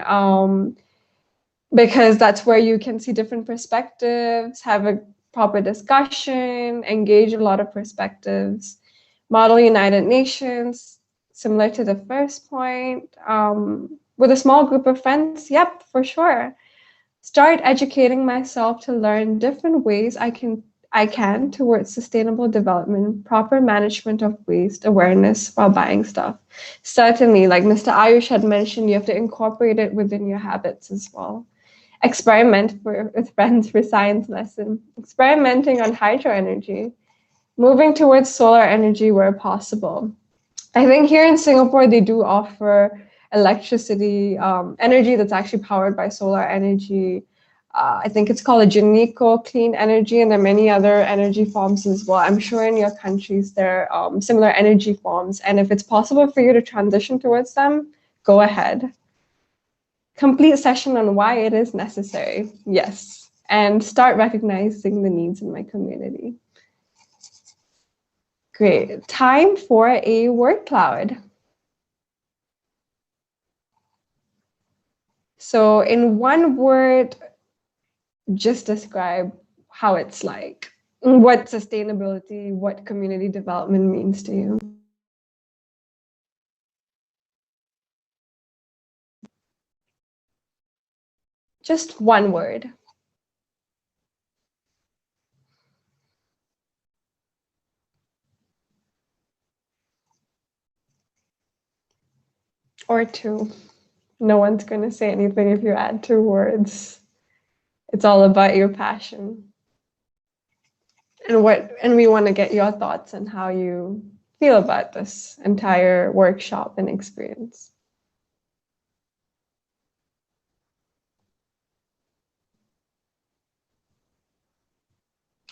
because that's where you can see different perspectives, have a proper discussion, engage a lot of perspectives. Model United Nations, similar to the first point. With a small group of friends, yep, for sure. Start educating myself to learn different ways I can towards sustainable development, proper management of waste, awareness while buying stuff. Certainly, like Mr. Ayush had mentioned, you have to incorporate it within your habits as well. Experiment with friends for science lesson. Experimenting on hydro energy. Moving towards solar energy where possible. I think here in Singapore, they do offer electricity, energy that's actually powered by solar energy. I think it's called a Janico Clean Energy, and there are many other energy forms as well. I'm sure in your countries there are similar energy forms, and if it's possible for you to transition towards them, go ahead. Complete session on why it is necessary, yes, and start recognizing the needs in my community. Great, time for a word cloud. So in one word, just describe how it's like, what sustainability, what community development means to you. Just one word. Or 2. No one's going to say anything if you add 2 words. It's all about your passion. And we want to get your thoughts on how you feel about this entire workshop and experience.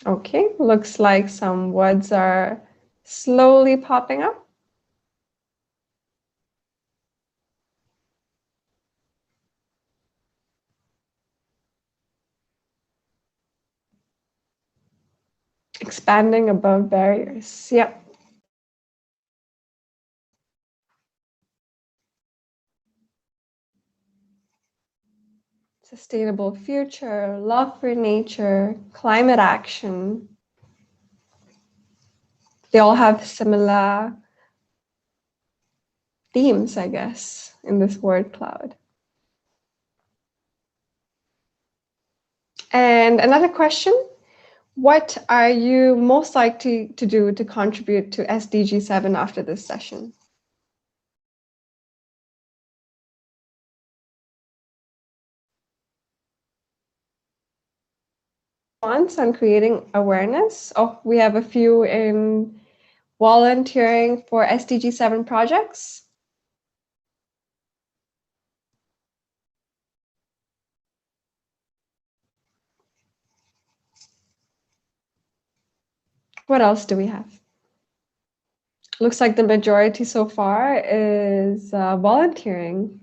Okay, looks like some words are slowly popping up. Expanding above barriers. Yep. sustainable future, love for nature, climate action. They all have similar themes, I guess, in this word cloud. And another question, what are you most likely to do to contribute to SDG 7 after this session? On creating awareness. Oh, we have a few in volunteering for SDG 7 projects. What else do we have? Looks like the majority so far is volunteering.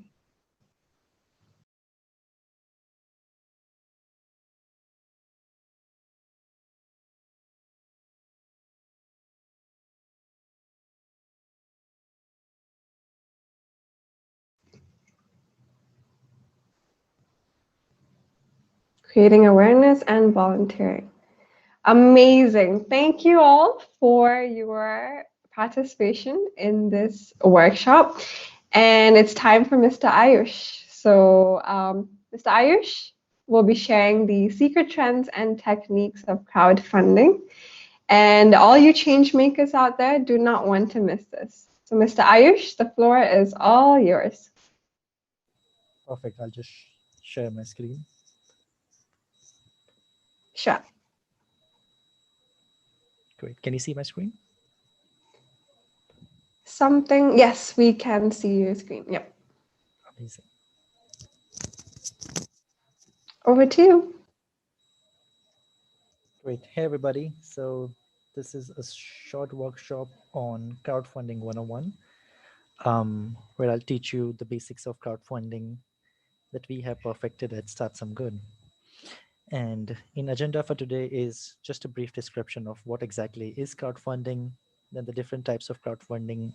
Creating awareness and volunteering. Amazing. Thank you all for your participation in this workshop. And it's time for Mr. Ayush. So, Mr. Ayush will be sharing the secret trends and techniques of crowdfunding. And all you change makers out there do not want to miss this. So, Mr. Ayush, the floor is all yours. Perfect. I'll just share my screen. Sure. Great. Can you see my screen? Something, yes, we can see your screen. Yep. Amazing. Over to you. Great. Hey, everybody. So this is a short workshop on crowdfunding 101, where I'll teach you the basics of crowdfunding that we have perfected at Start Some Good. And in agenda for today is just a brief description of what exactly is crowdfunding, then the different types of crowdfunding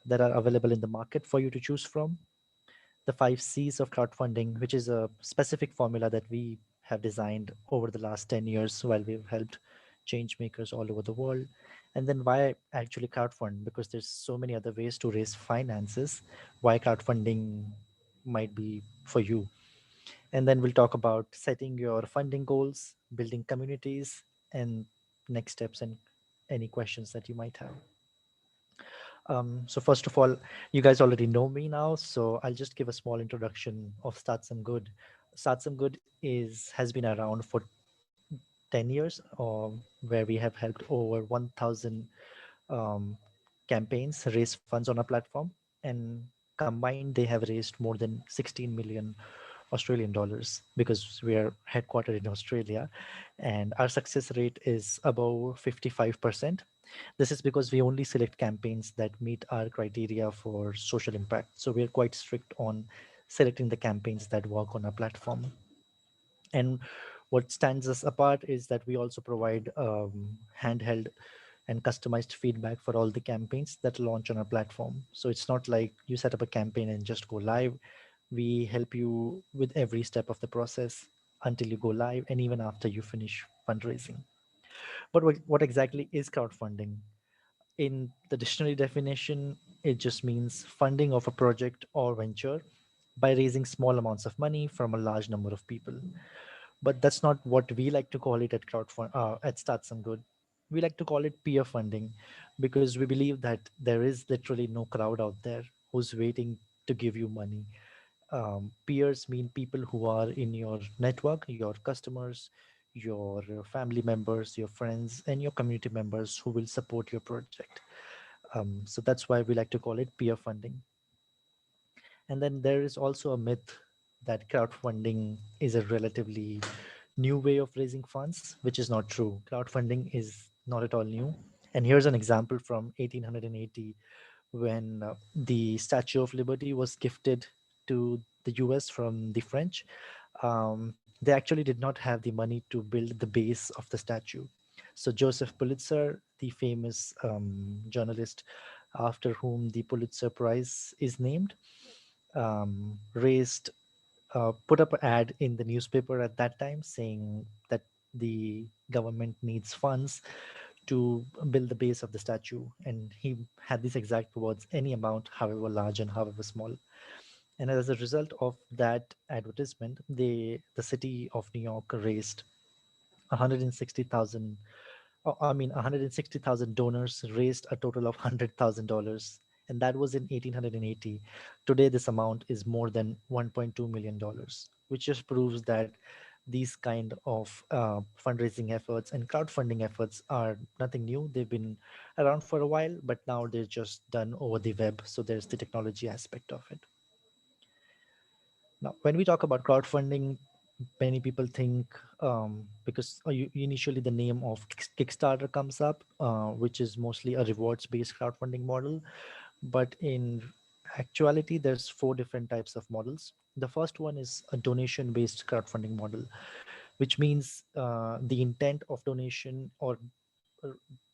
that are available in the market for you to choose from, the 5 C's of crowdfunding, which is a specific formula that we have designed over the last 10 years while we've helped change makers all over the world. And then why actually crowdfund? Because there's so many other ways to raise finances, why crowdfunding might be for you. And then we'll talk about setting your funding goals, building communities, and next steps and any questions that you might have. So first of all, you guys already know me now, so I'll just give a small introduction of Start Some Good. Start Some Good has been around for 10 years, where we have helped over 1,000 um, campaigns raise funds on our platform, and combined they have raised more than 16 million Australian dollars because we are headquartered in Australia, and our success rate is above 55%. This is because we only select campaigns that meet our criteria for social impact. So we are quite strict on selecting the campaigns that work on our platform. And what stands us apart is that we also provide handheld and customized feedback for all the campaigns that launch on our platform. So it's not like you set up a campaign and just go live. We help you with every step of the process until you go live and even after you finish fundraising. But what exactly is crowdfunding? In the dictionary definition, it just means funding of a project or venture by raising small amounts of money from a large number of people. But that's not what we like to call it at at Start Some Good. We like to call it peer funding because we believe that there is literally no crowd out there who's waiting to give you money. Peers mean people who are in your network, your customers, your family members, your friends, and your community members who will support your project. So that's why we like to call it peer funding. And then there is also a myth that crowdfunding is a relatively new way of raising funds, which is not true. Crowdfunding is not at all new. And here's an example from 1880 when the Statue of Liberty was gifted to the US from the French. They actually did not have the money to build the base of the statue. So Joseph Pulitzer, the famous journalist after whom the Pulitzer Prize is named, raised put up an ad in the newspaper at that time saying that the government needs funds to build the base of the statue. And he had these exact words: any amount, however large and however small. And as a result of that advertisement, the city of New York raised 160,000, I mean 160,000 donors raised a total of $100,000, and that was in 1880. Today this amount is more than 1.2 million dollars, which just proves that these kind of fundraising efforts and crowdfunding efforts are nothing new. They've been around for a while, but now they're just done over the web, so there's the technology aspect of it. Now, when we talk about crowdfunding, many people think, because initially the name of Kickstarter comes up, which is mostly a rewards-based crowdfunding model. But in actuality, there's four different types of models. The first one is a donation-based crowdfunding model, which means the intent of donation or uh,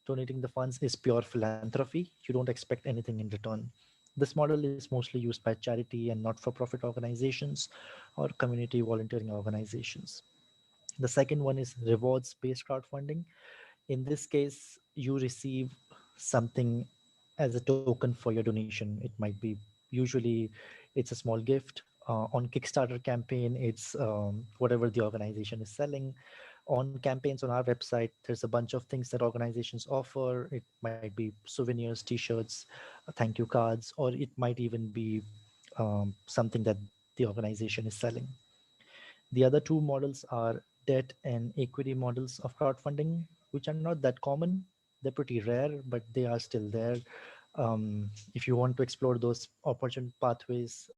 donating the funds is pure philanthropy. You don't expect anything in return. This model is mostly used by charity and not-for-profit organizations or community volunteering organizations. The second one is rewards-based crowdfunding. In this case, you receive something as a token for your donation. It might be, usually it's a small gift. On Kickstarter campaign, it's whatever the organization is selling. On campaigns on our website, there's a bunch of things that organizations offer. It might be souvenirs, t-shirts, thank you cards, or it might even be something that the organization is selling. The other two models are debt and equity models of crowdfunding, which are not that common. They're pretty rare, but they are still there. If you want to explore those opportune pathways,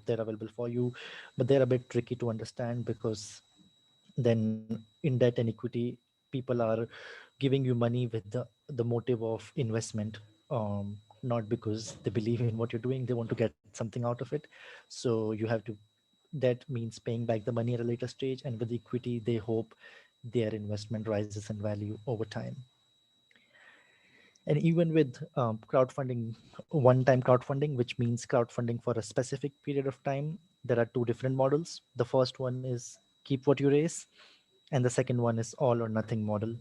they're available for you, but they're a bit tricky to understand, because then in debt and equity, people are giving you money with the motive of investment, not because they believe in what you're doing. They want to get something out of it. So you have to, debt means paying back the money at a later stage, and with equity they hope their investment rises in value over time. And even with crowdfunding, one-time crowdfunding, which means crowdfunding for a specific period of time, there are two different models. The first one is keep what you raise, and the second one is all or nothing model.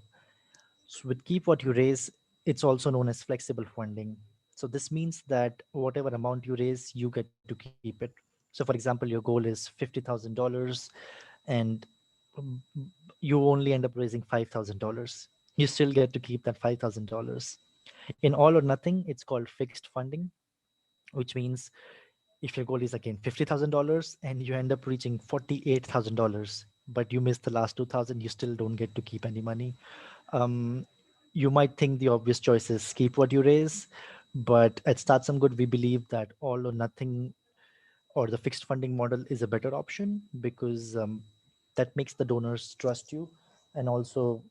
So with keep what you raise, it's also known as flexible funding. So this means that whatever amount you raise, you get to keep it. So for example, your goal is $50,000, and um, you only end up raising $5,000. You still get to keep that $5,000. In all or nothing, it's called fixed funding, which means if your goal is again $50,000 and you end up reaching $48,000, but you miss the last 2,000, you still don't get to keep any money. Um, you might think the obvious choice is keep what you raise, but at Start Some Good, we believe that all or nothing or the fixed funding model is a better option, because that makes the donors trust you, and also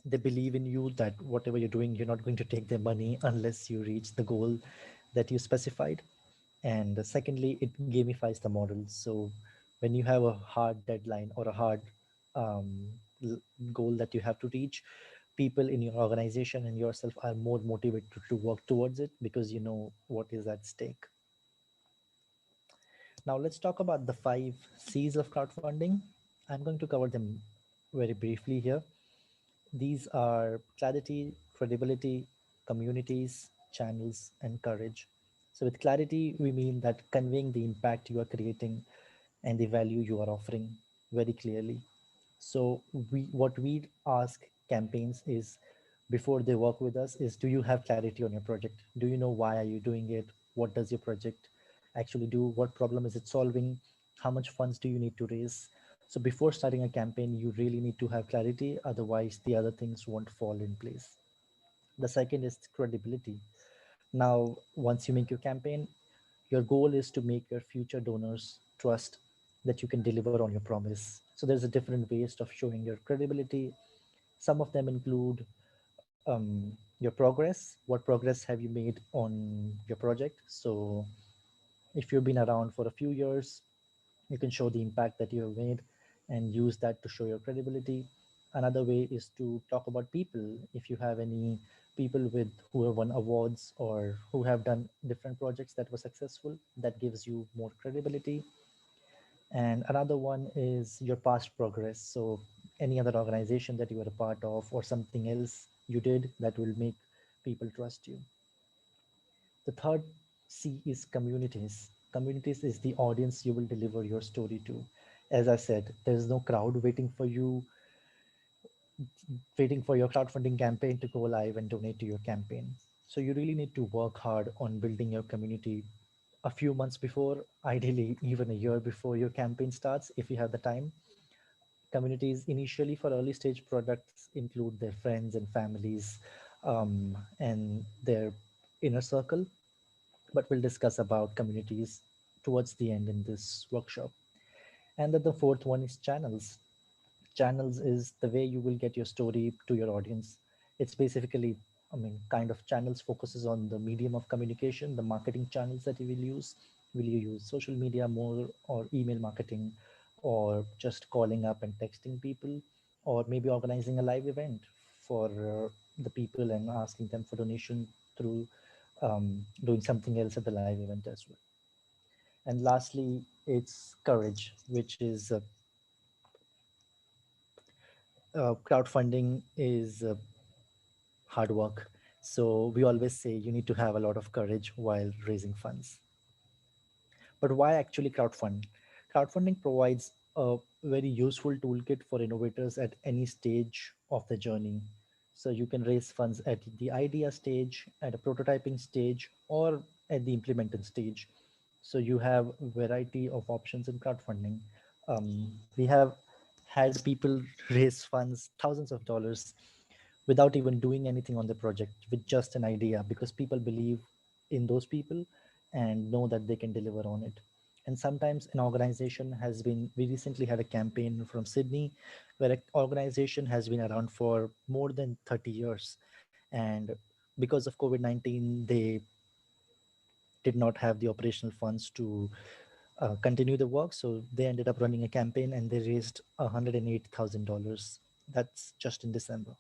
they believe in you that whatever you're doing, you're not going to take their money unless you reach the goal that you specified. And secondly, it gamifies the model. So when you have a hard deadline or a hard um, l- goal that you have to reach, people in your organization and yourself are more motivated to work towards it, because you know what is at stake. Now let's talk about the 5 C's of crowdfunding. I'm going to cover them very briefly here. These are clarity, credibility, communities, channels, and courage. So, with clarity, we mean that conveying the impact you are creating and the value you are offering very clearly. So, what we ask campaigns is, before they work with us, is do you have clarity on your project? Do you know why are you doing it? What does your project actually do? What problem is it solving? How much funds do you need to raise? So before starting a campaign, you really need to have clarity. Otherwise, the other things won't fall in place. The second is credibility. Now, once you make your campaign, your goal is to make your future donors trust that you can deliver on your promise. So there's a different ways of showing your credibility. Some of them include your progress. What progress have you made on your project? So if you've been around for a few years, you can show the impact that you have made and use that to show your credibility. Another way is to talk about people. If you have any people with who have won awards or who have done different projects that were successful, that gives you more credibility. And another one is your past progress. So any other organization that you were a part of or something else you did that will make people trust you. The third C is communities. Communities is the audience you will deliver your story to. As I said, there's no crowd waiting for your crowdfunding campaign to go live and donate to your campaign. So you really need to work hard on building your community a few months before, ideally even a year before your campaign starts, if you have the time. Communities initially for early stage products include their friends and families, and their inner circle, but we'll discuss about communities towards the end in this workshop. And then the fourth one is channels. Channels is the way you will get your story to your audience. It's basically, I mean, kind of channels focuses on the medium of communication, the marketing channels that you will use. Will you use social media more, or email marketing, or just calling up and texting people, or maybe organizing a live event for the people and asking them for donation through doing something else at the live event as well. And lastly, it's courage, which is crowdfunding is hard work. So we always say you need to have a lot of courage while raising funds. But why actually crowdfund? Crowdfunding provides a very useful toolkit for innovators at any stage of the journey. So you can raise funds at the idea stage, at a prototyping stage, or at the implementing stage. So you have a variety of options in crowdfunding. We have had people raise funds, thousands of dollars, without even doing anything on the project, with just an idea, because people believe in those people and know that they can deliver on it. And sometimes an organization has been, we recently had a campaign from Sydney where an organization has been around for more than 30 years. And because of COVID-19, they did not have the operational funds to continue the work. So they ended up running a campaign and they raised $108,000. That's just in December.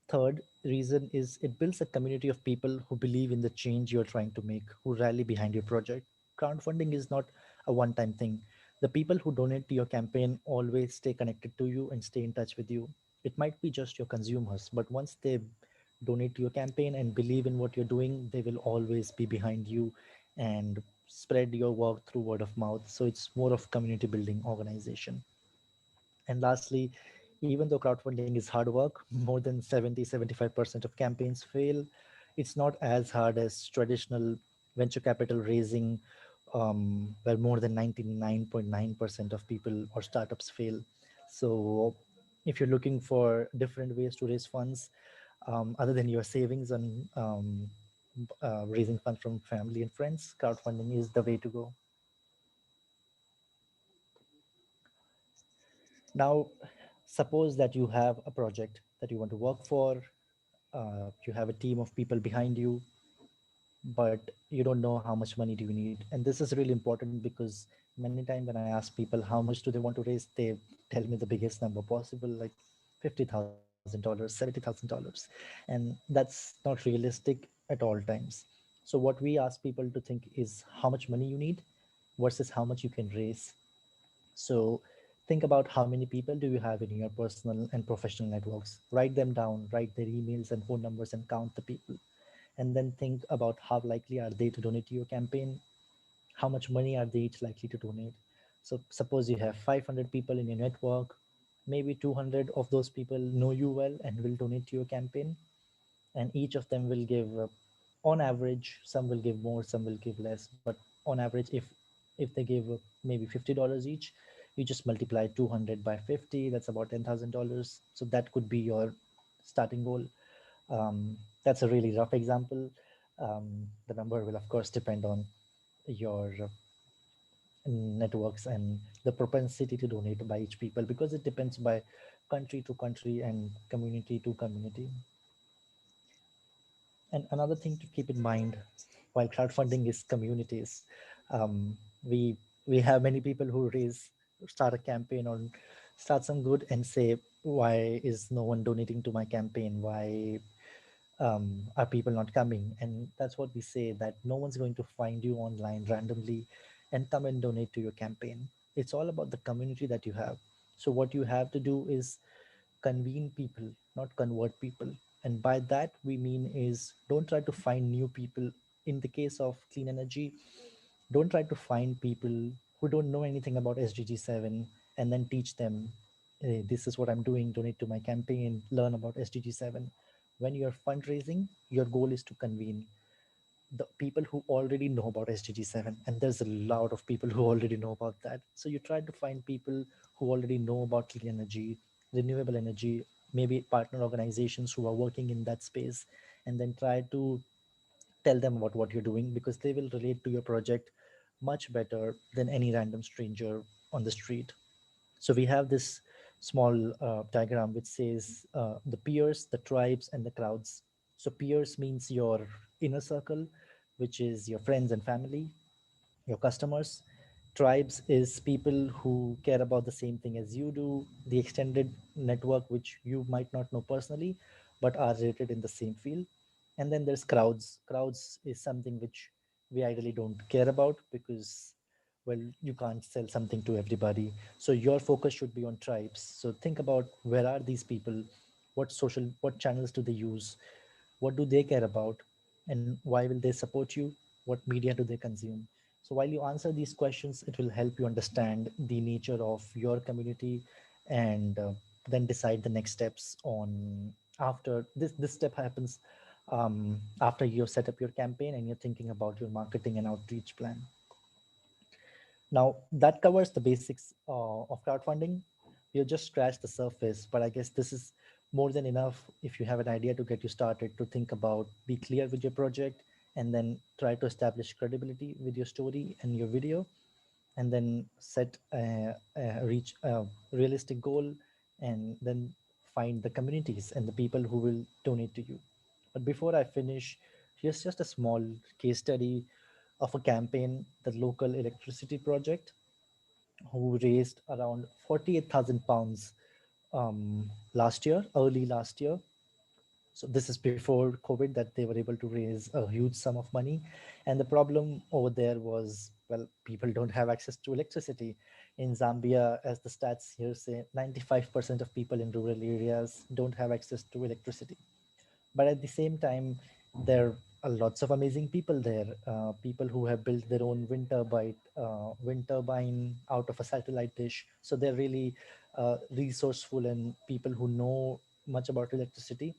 Third reason is it builds a community of people who believe in the change you're trying to make, who rally behind your project. Crowdfunding is not a one time thing. The people who donate to your campaign always stay connected to you and stay in touch with you. It might be just your consumers, but once they donate to your campaign and believe in what you're doing, they will always be behind you and spread your work through word of mouth. So it's more of community building organization. And lastly, even though crowdfunding is hard work, more than 70-75% of campaigns fail. It's not as hard as traditional venture capital raising, where more than 99.9% of people or startups fail. So if you're looking for different ways to raise funds, other than your savings and raising funds from family and friends, crowdfunding is the way to go. Now, suppose that you have a project that you want to work for, you have a team of people behind you, but you don't know how much money do you need. And this is really important because many times when I ask people how much do they want to raise, they tell me the biggest number possible, like $50,000, $70,000. And that's not realistic at all times. So what we ask people to think is how much money you need versus how much you can raise. So think about how many people do you have in your personal and professional networks. Write them down, write their emails and phone numbers and count the people. And then think about how likely are they to donate to your campaign? How much money are they each likely to donate? So suppose you have 500 people in your network, maybe 200 of those people know you well and will donate to your campaign, and each of them will give, on average, some will give more, some will give less, but on average, if they give maybe $50 each, you just multiply 200 by 50, that's about $10,000. So that could be your starting goal. That's a really rough example. The number will of course depend on your networks and the propensity to donate by each people, because it depends by country to country and community to community. And another thing to keep in mind while crowdfunding is communities. Um, we we have many people who start a campaign or start some good and say, why is no one donating to my campaign? Why are people not coming? And that's what we say, that no one's going to find you online randomly and come and donate to your campaign. It's all about the community that you have. So what you have to do is convene people, not convert people. And by that we mean is, don't try to find new people. In the case of clean energy, don't try to find people who don't know anything about SDG 7 and then teach them, "Hey, this is what I'm doing, donate to my campaign, learn about SDG 7." When you're fundraising, your goal is to convene the people who already know about SDG 7, and there's a lot of people who already know about that. So you try to find people who already know about clean energy, renewable energy, maybe partner organizations who are working in that space, and then try to tell them about what you're doing, because they will relate to your project much better than any random stranger on the street. So we have this small diagram which says the peers, the tribes, and the crowds. So peers means your inner circle, which is your friends and family, your customers. Tribes is people who care about the same thing as you do, the extended network which you might not know personally, but are related in the same field. And then there's crowds. Crowds is something which we ideally don't care about, because, well, you can't sell something to everybody. So your focus should be on tribes. So think about, where are these people? What channels do they use? What do they care about? And why will they support you? What media do they consume? So while you answer these questions, it will help you understand the nature of your community, and then decide the next steps on, after this step happens, after you've set up your campaign and you're thinking about your marketing and outreach plan. Now that covers the basics of crowdfunding. You just scratched the surface, but I guess this is more than enough if you have an idea to get you started, to think about, be clear with your project, and then try to establish credibility with your story and your video, and then set reach a realistic goal, and then find the communities and the people who will donate to you. But before I finish, here's just a small case study of a campaign, the local electricity project, who raised around 48,000 pounds last year, early last year. So this is before COVID, that they were able to raise a huge sum of money. And the problem over there was, well, people don't have access to electricity. In Zambia, as the stats here say, 95% of people in rural areas don't have access to electricity. But at the same time, there are lots of amazing people there, people who have built their own wind turbine out of a satellite dish. So they're really resourceful, and people who know much about electricity,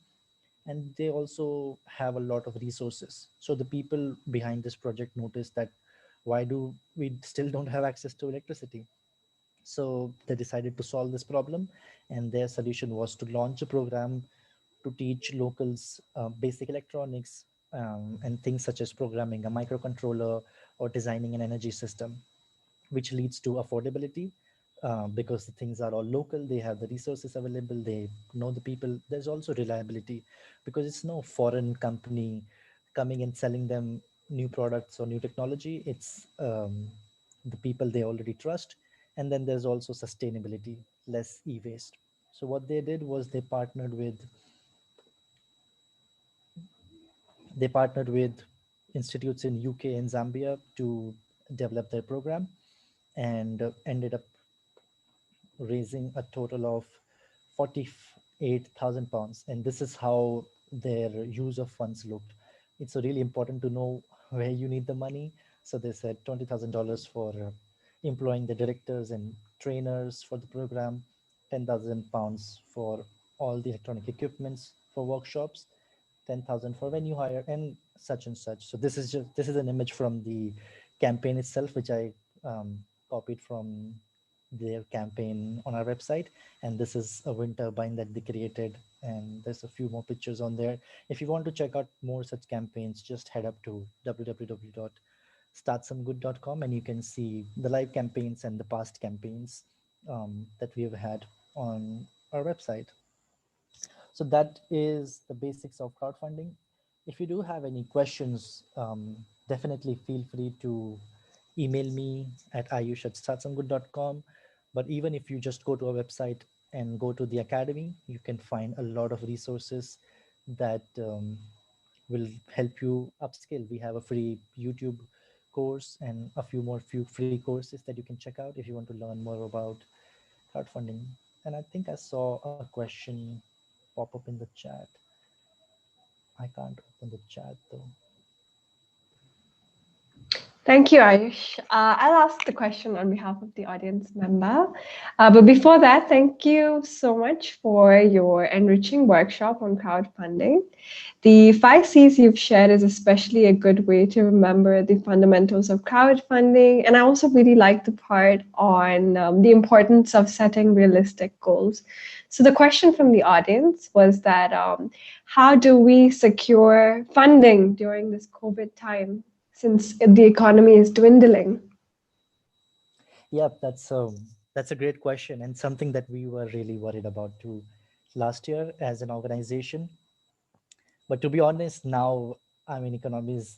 and they also have a lot of resources. So the people behind this project noticed that, why do we still don't have access to electricity? So they decided to solve this problem, and their solution was to launch a program to teach locals basic electronics, and things such as programming a microcontroller or designing an energy system, which leads to affordability, because the things are all local, they have the resources available, they know the people. There's also reliability, because it's no foreign company coming and selling them new products or new technology. It's the people they already trust. And then there's also sustainability, less e-waste. So what they did was, they partnered with institutes in UK and Zambia to develop their program, and ended up raising a total of 48,000 pounds. And this is how their use of funds looked. It's really important to know where you need the money. So they said $20,000 for employing the directors and trainers for the program, 10,000 pounds for all the electronic equipments for workshops, 10,000 for venue hire, and such and such. So this is an image from the campaign itself, which I copied from their campaign on our website. And this is a wind turbine that they created, and there's a few more pictures on there. If you want to check out more such campaigns, just head up to www.startsomegood.com, and you can see the live campaigns and the past campaigns that we have had on our website. So that is the basics of crowdfunding. If you do have any questions, definitely feel free to email me at ayush@startsomegood.com. But even if you just go to our website and go to the academy, you can find a lot of resources that will help you upskill. We have a free YouTube course and a few free courses that you can check out if you want to learn more about crowdfunding. And I think I saw a question pop up in the chat. I can't open the chat though. Thank you, Ayush. I'll ask the question on behalf of the audience member. But before that, thank you so much for your enriching workshop on crowdfunding. The 5 C's you've shared is especially a good way to remember the fundamentals of crowdfunding. And I also really like the part on the importance of setting realistic goals. So the question from the audience was that how do we secure funding during this COVID time, since the economy is dwindling? Yeah, that's a great question and something that we were really worried about too last year as an organization. But to be honest, now I mean economies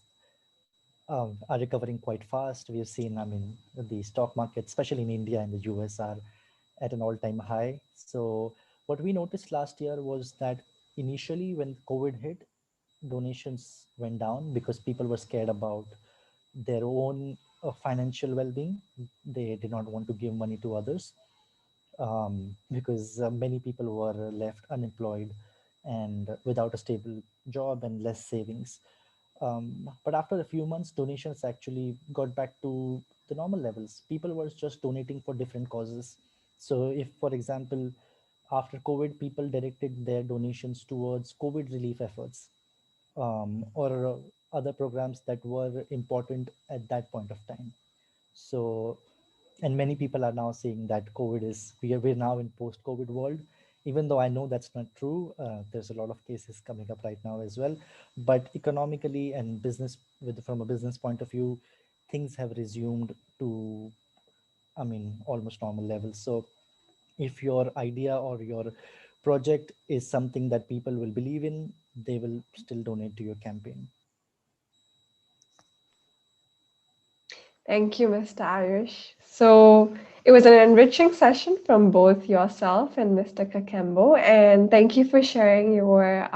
are recovering quite fast. We've seen, I mean, the stock market, especially in India and the US, are at an all-time high. So what we noticed last year was that initially when COVID hit, donations went down because people were scared about their own financial well-being. They did not want to give money to others because many people were left unemployed and without a stable job and less savings. But after a few months, donations actually got back to the normal levels. People were just donating for different causes. So, if, for example, after COVID, people directed their donations towards COVID relief efforts or other programs that were important at that point of time. So, and many people are now saying that COVID is we're now in post-COVID world. Even though I know that's not true, there's a lot of cases coming up right now as well. But economically and business, with from a business point of view, things have resumed to, I mean, almost normal levels. So, if your idea or your project is something that people will believe in, they will still donate to your campaign. Thank you, Mr. Ayush. So it was an enriching session from both yourself and Mr. Kakembo. And thank you for sharing your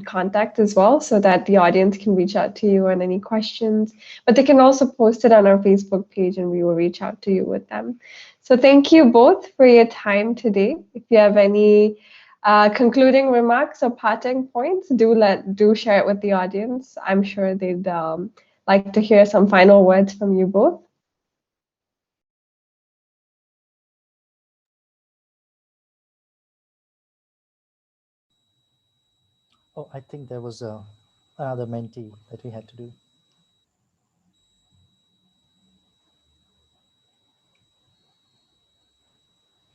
contact as well so that the audience can reach out to you on any questions. But they can also post it on our Facebook page and we will reach out to you with them. So thank you both for your time today. If you have any concluding remarks or parting points, do share it with the audience. I'm sure they'd like to hear some final words from you both. Oh, I think there was another mentee that we had to do.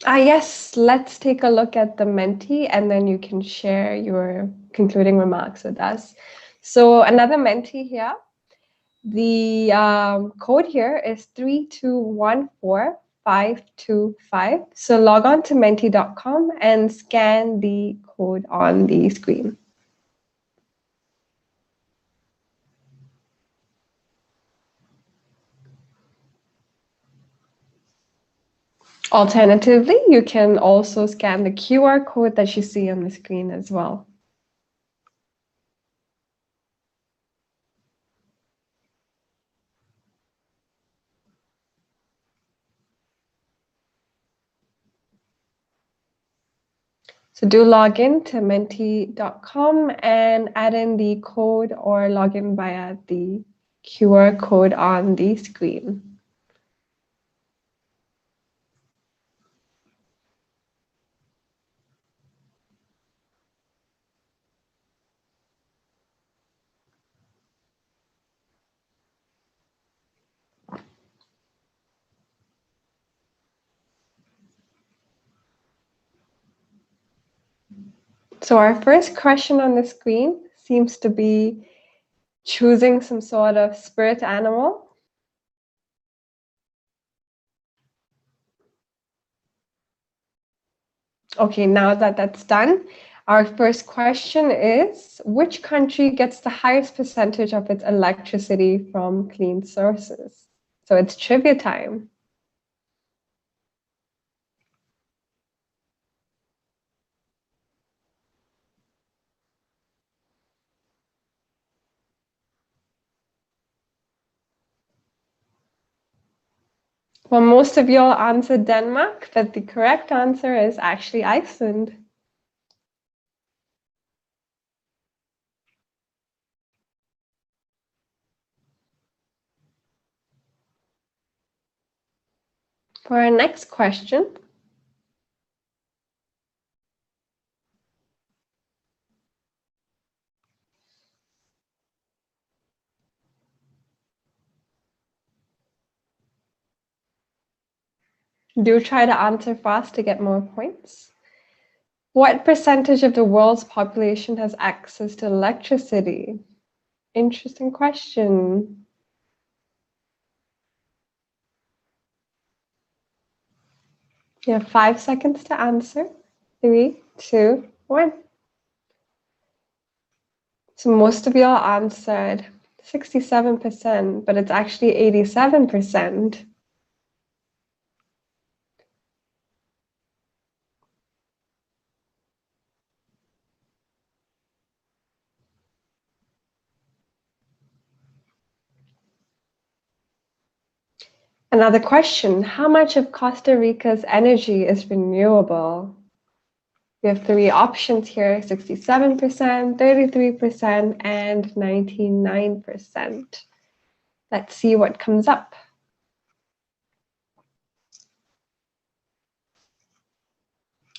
Yes, let's take a look at the mentee and then you can share your concluding remarks with us. So another mentee here, the code here is 3214525. So log on to mentee.com and scan the code on the screen. Alternatively, you can also scan the QR code that you see on the screen as well. So do log in to mentee.com and add in the code or log in via the QR code on the screen. So our first question on the screen seems to be choosing some sort of spirit animal. Okay, now that that's done, our first question is, which country gets the highest percentage of its electricity from clean sources? So it's trivia time. Well, most of y'all answered Denmark, but the correct answer is actually Iceland. For our next question, do try to answer fast to get more points. What percentage of the world's population has access to electricity? Interesting question. You have 5 seconds to answer. 3, 2, 1. So most of y'all answered 67%, but it's actually 87%. Another question, how much of Costa Rica's energy is renewable? We have 3 options here, 67%, 33%, and 99%. Let's see what comes up.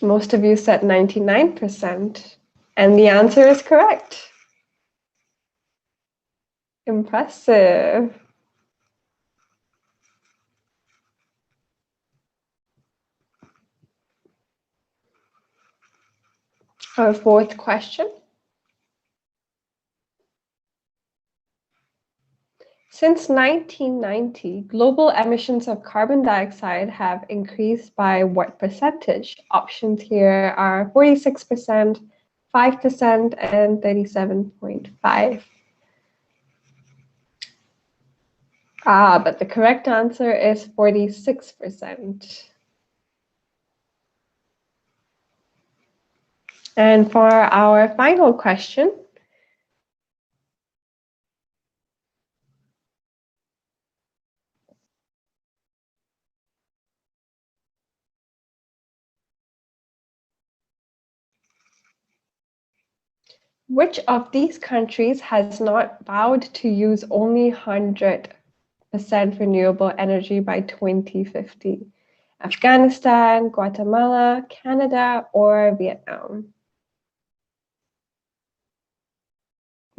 Most of you said 99%, and the answer is correct. Impressive. Our fourth question. Since 1990, global emissions of carbon dioxide have increased by what percentage? Options here are 46%, 5%, and 37.5%. But the correct answer is 46%. And for our final question, which of these countries has not vowed to use only 100% renewable energy by 2050? Afghanistan, Guatemala, Canada, or Vietnam?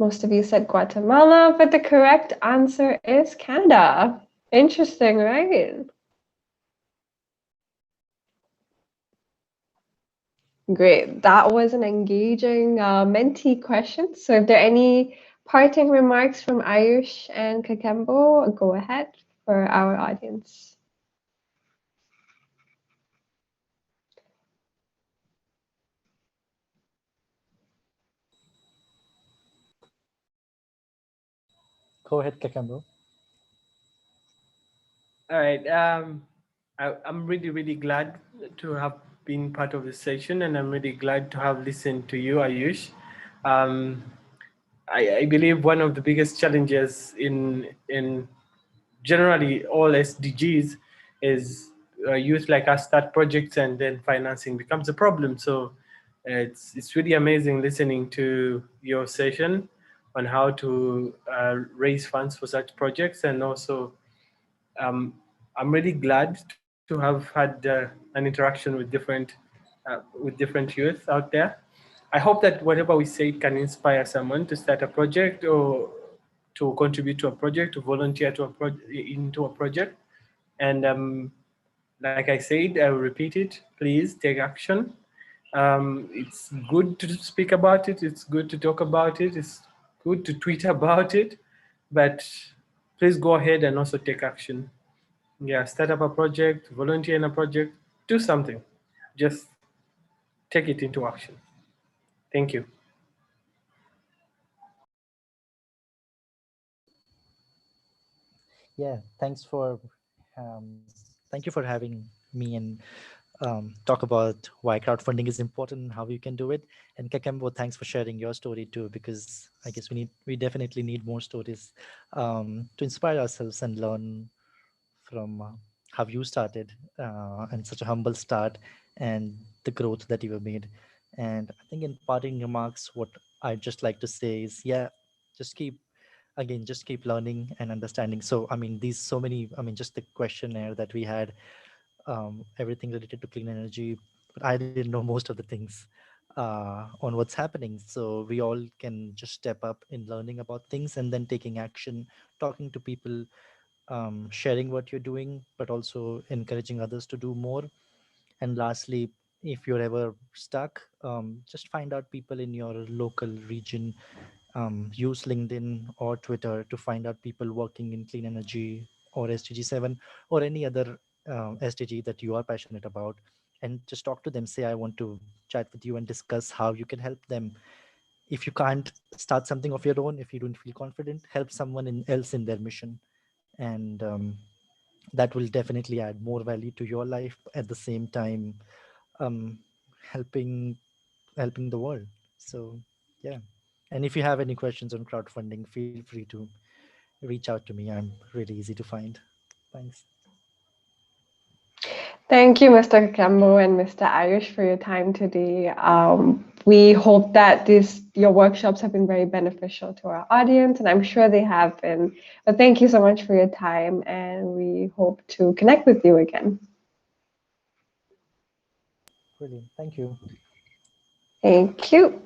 Most of you said Guatemala, but the correct answer is Canada. Interesting, right? Great. That was an engaging Menti question. So if there are any parting remarks from Ayush and Kakembo, go ahead for our audience. Go ahead, Kakembo. All right. I'm really, really glad to have been part of this session, and I'm really glad to have listened to you, Ayush. I believe one of the biggest challenges in generally all SDGs is youth like us start projects and then financing becomes a problem. So it's really amazing listening to your session on how to raise funds for such projects, and also I'm really glad to have had an interaction with different youth out there. I hope that whatever we say can inspire someone to start a project or to contribute to a project, to volunteer into a project. And like I said, I will repeat it. Please take action. It's good to speak about it. It's good to talk about it. It's good to tweet about it. But please go ahead and also take action. Yeah, start up a project, volunteer in a project, do something. Just take it into action. Thank you. Yeah, thank you for having me and talk about why crowdfunding is important and how you can do it. And Kakembo, thanks for sharing your story too, because I guess we definitely need more stories to inspire ourselves and learn from how you started, and such a humble start, and the growth that you have made. And I think in parting remarks, what I'd just like to say is, yeah, just keep just keep learning and understanding. So I mean, these so many, I mean, just the questionnaire that we had, everything related to clean energy, but I didn't know most of the things on what's happening. So we all can just step up in learning about things and then taking action, talking to people, sharing what you're doing, but also encouraging others to do more. And lastly, if you're ever stuck, just find out people in your local region. Use LinkedIn or Twitter to find out people working in clean energy or SDG 7 or any other SDG that you are passionate about, and just talk to them. Say, I want to chat with you and discuss how you can help them. If you can't start something of your own, if you don't feel confident, help someone else in their mission. And that will definitely add more value to your life, at the same time um, helping helping the world. So yeah. And if you have any questions on crowdfunding, feel free to reach out to me. I'm really easy to find. Thanks. Thank you, Mr. Kakembo and Mr. Ayush, for your time today. We hope that your workshops have been very beneficial to our audience, and I'm sure they have been. But thank you so much for your time, and we hope to connect with you again. Brilliant. Thank you. Thank you.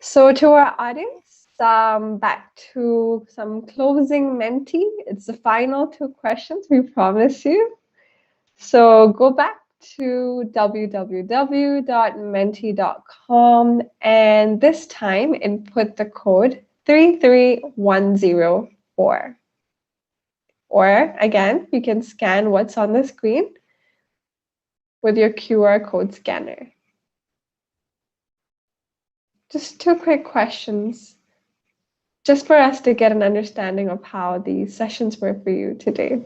So to our audience, back to some closing Menti. It's the final two questions, we promise you. So go back to www.menti.com and this time input the code 33104. Or again, you can scan what's on the screen with your QR code scanner. Just two quick questions, just for us to get an understanding of how these sessions were for you today.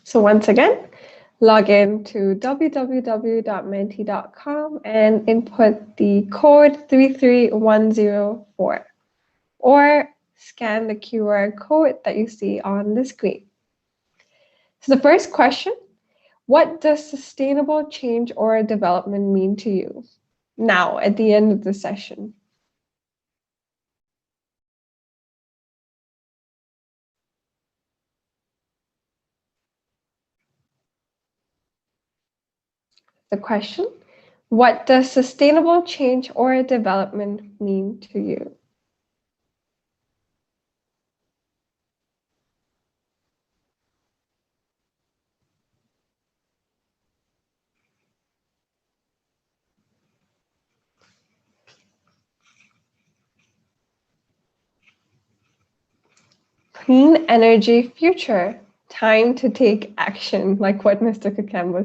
So once again, log in to www.menti.com and input the code 33104 or scan the QR code that you see on the screen. So the first question, what does sustainable change or development mean to you now at the end of the session? The question, what does sustainable change or development mean to you? Clean energy future. Time to take action, like what Mr. Kakembo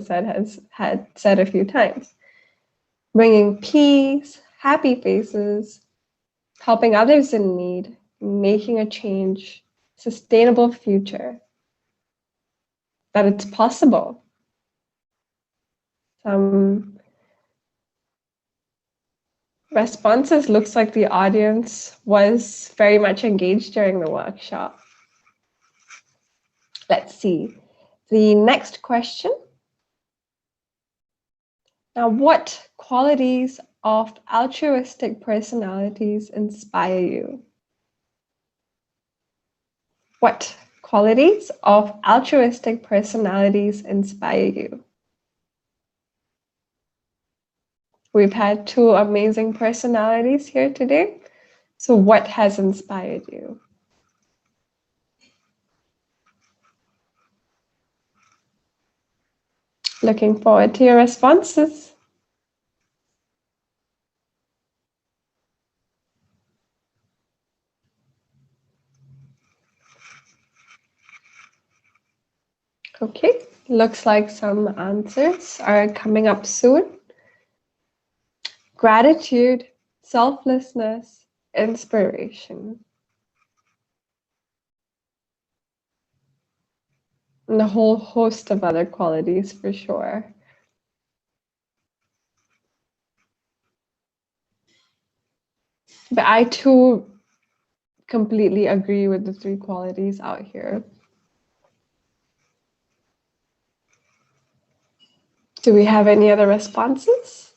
had said a few times. Bringing peace, happy faces, helping others in need, making a change, sustainable future. That it's possible. Some responses. Looks like the audience was very much engaged during the workshop. Let's see. The next question. Now, what qualities of altruistic personalities inspire you? What qualities of altruistic personalities inspire you? We've had two amazing personalities here today. So what has inspired you? Looking forward to your responses. Okay, looks like some answers are coming up soon. Gratitude, selflessness, inspiration. And a whole host of other qualities for sure. But I too completely agree with the three qualities out here. Do we have any other responses?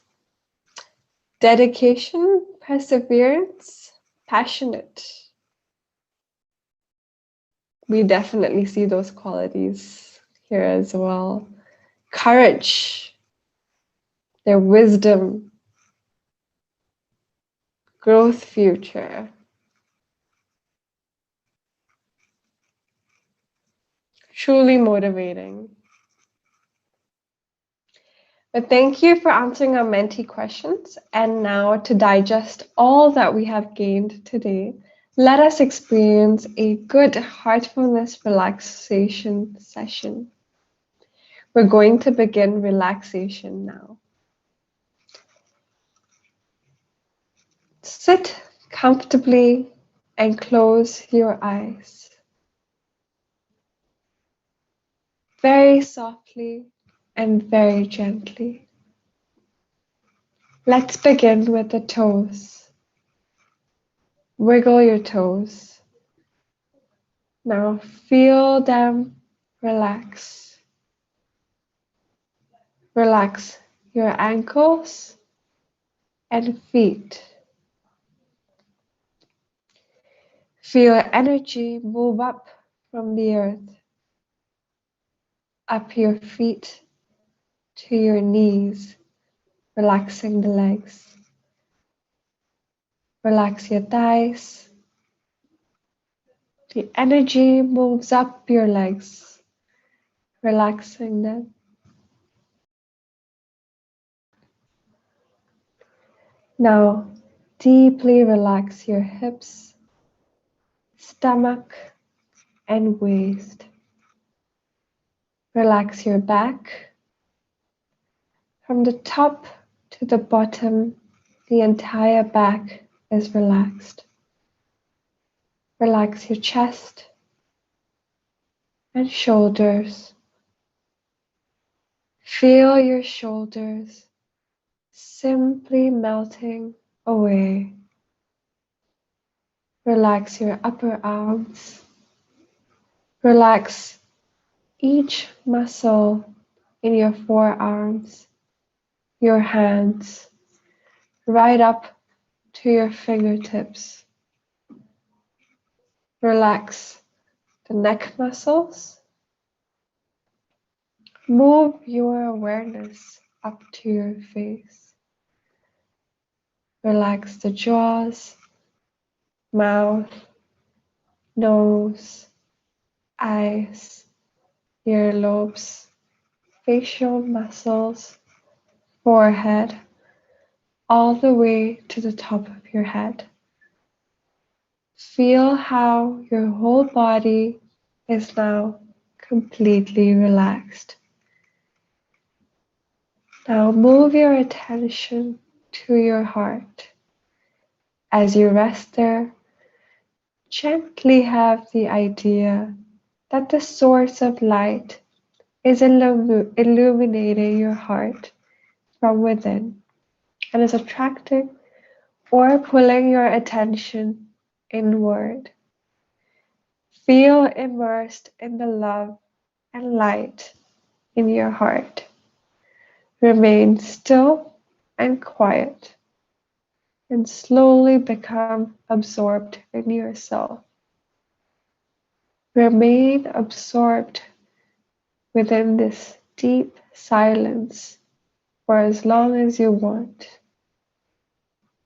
Dedication, perseverance, passionate. We definitely see those qualities here as well. Courage, their wisdom, growth future. Truly motivating. But thank you for answering our mentee questions. And now, to digest all that we have gained today, let us experience a good heartfulness relaxation session. We're going to begin relaxation now. Sit comfortably and close your eyes. Very softly and very gently. Let's begin with the toes. Wiggle your toes. Now feel them relax. Relax your ankles and feet. Feel energy move up from the earth, up your feet to your knees, relaxing the legs. Relax your thighs. The energy moves up your legs, relaxing them. Now, deeply relax your hips, stomach, and waist. Relax your back. From the top to the bottom, the entire back is relaxed. Relax your chest and shoulders. Feel your shoulders simply melting away. Relax your upper arms. Relax each muscle in your forearms, your hands, right up to your fingertips. Relax the neck muscles. Move your awareness up to your face. Relax the jaws, mouth, nose, eyes, earlobes, facial muscles, forehead, all the way to the top of your head. Feel how your whole body is now completely relaxed. Now move your attention to your heart. As you rest there, gently have the idea that the source of light is illuminating your heart from within and is attracting or pulling your attention inward. Feel immersed in the love and light in your heart. Remain still and quiet and slowly become absorbed in yourself. Remain absorbed within this deep silence for as long as you want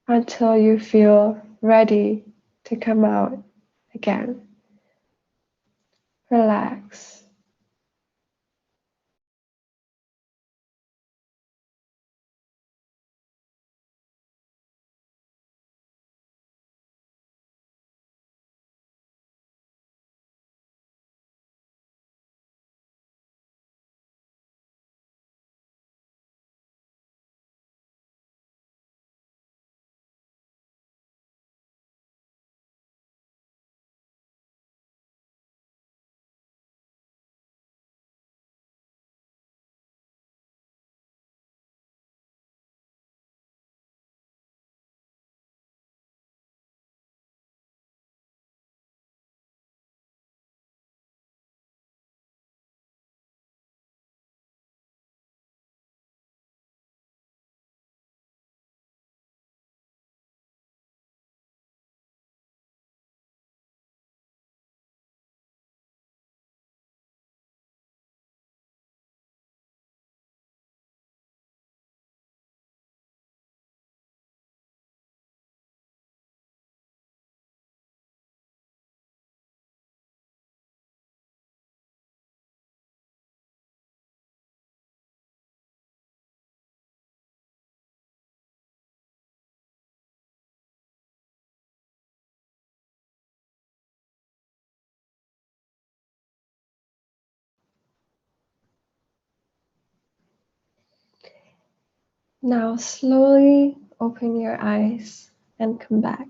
until you feel ready to come out again. Relax. Now slowly open your eyes and come back.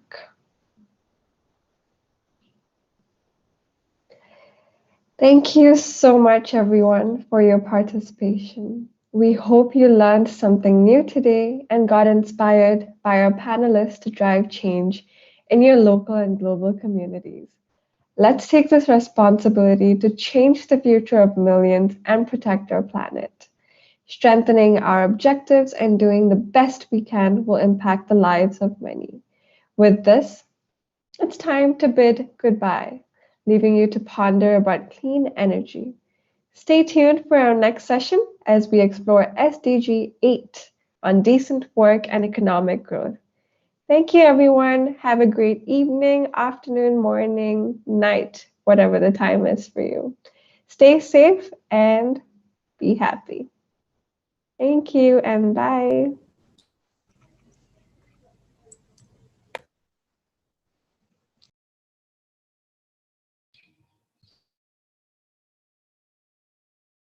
Thank you so much, everyone, for your participation. We hope you learned something new today and got inspired by our panelists to drive change in your local and global communities. Let's take this responsibility to change the future of millions and protect our planet. Strengthening our objectives and doing the best we can will impact the lives of many. With this, it's time to bid goodbye, leaving you to ponder about clean energy. Stay tuned for our next session as we explore SDG 8 on decent work and economic growth. Thank you, everyone. Have a great evening, afternoon, morning, night, whatever the time is for you. Stay safe and be happy. Thank you and bye.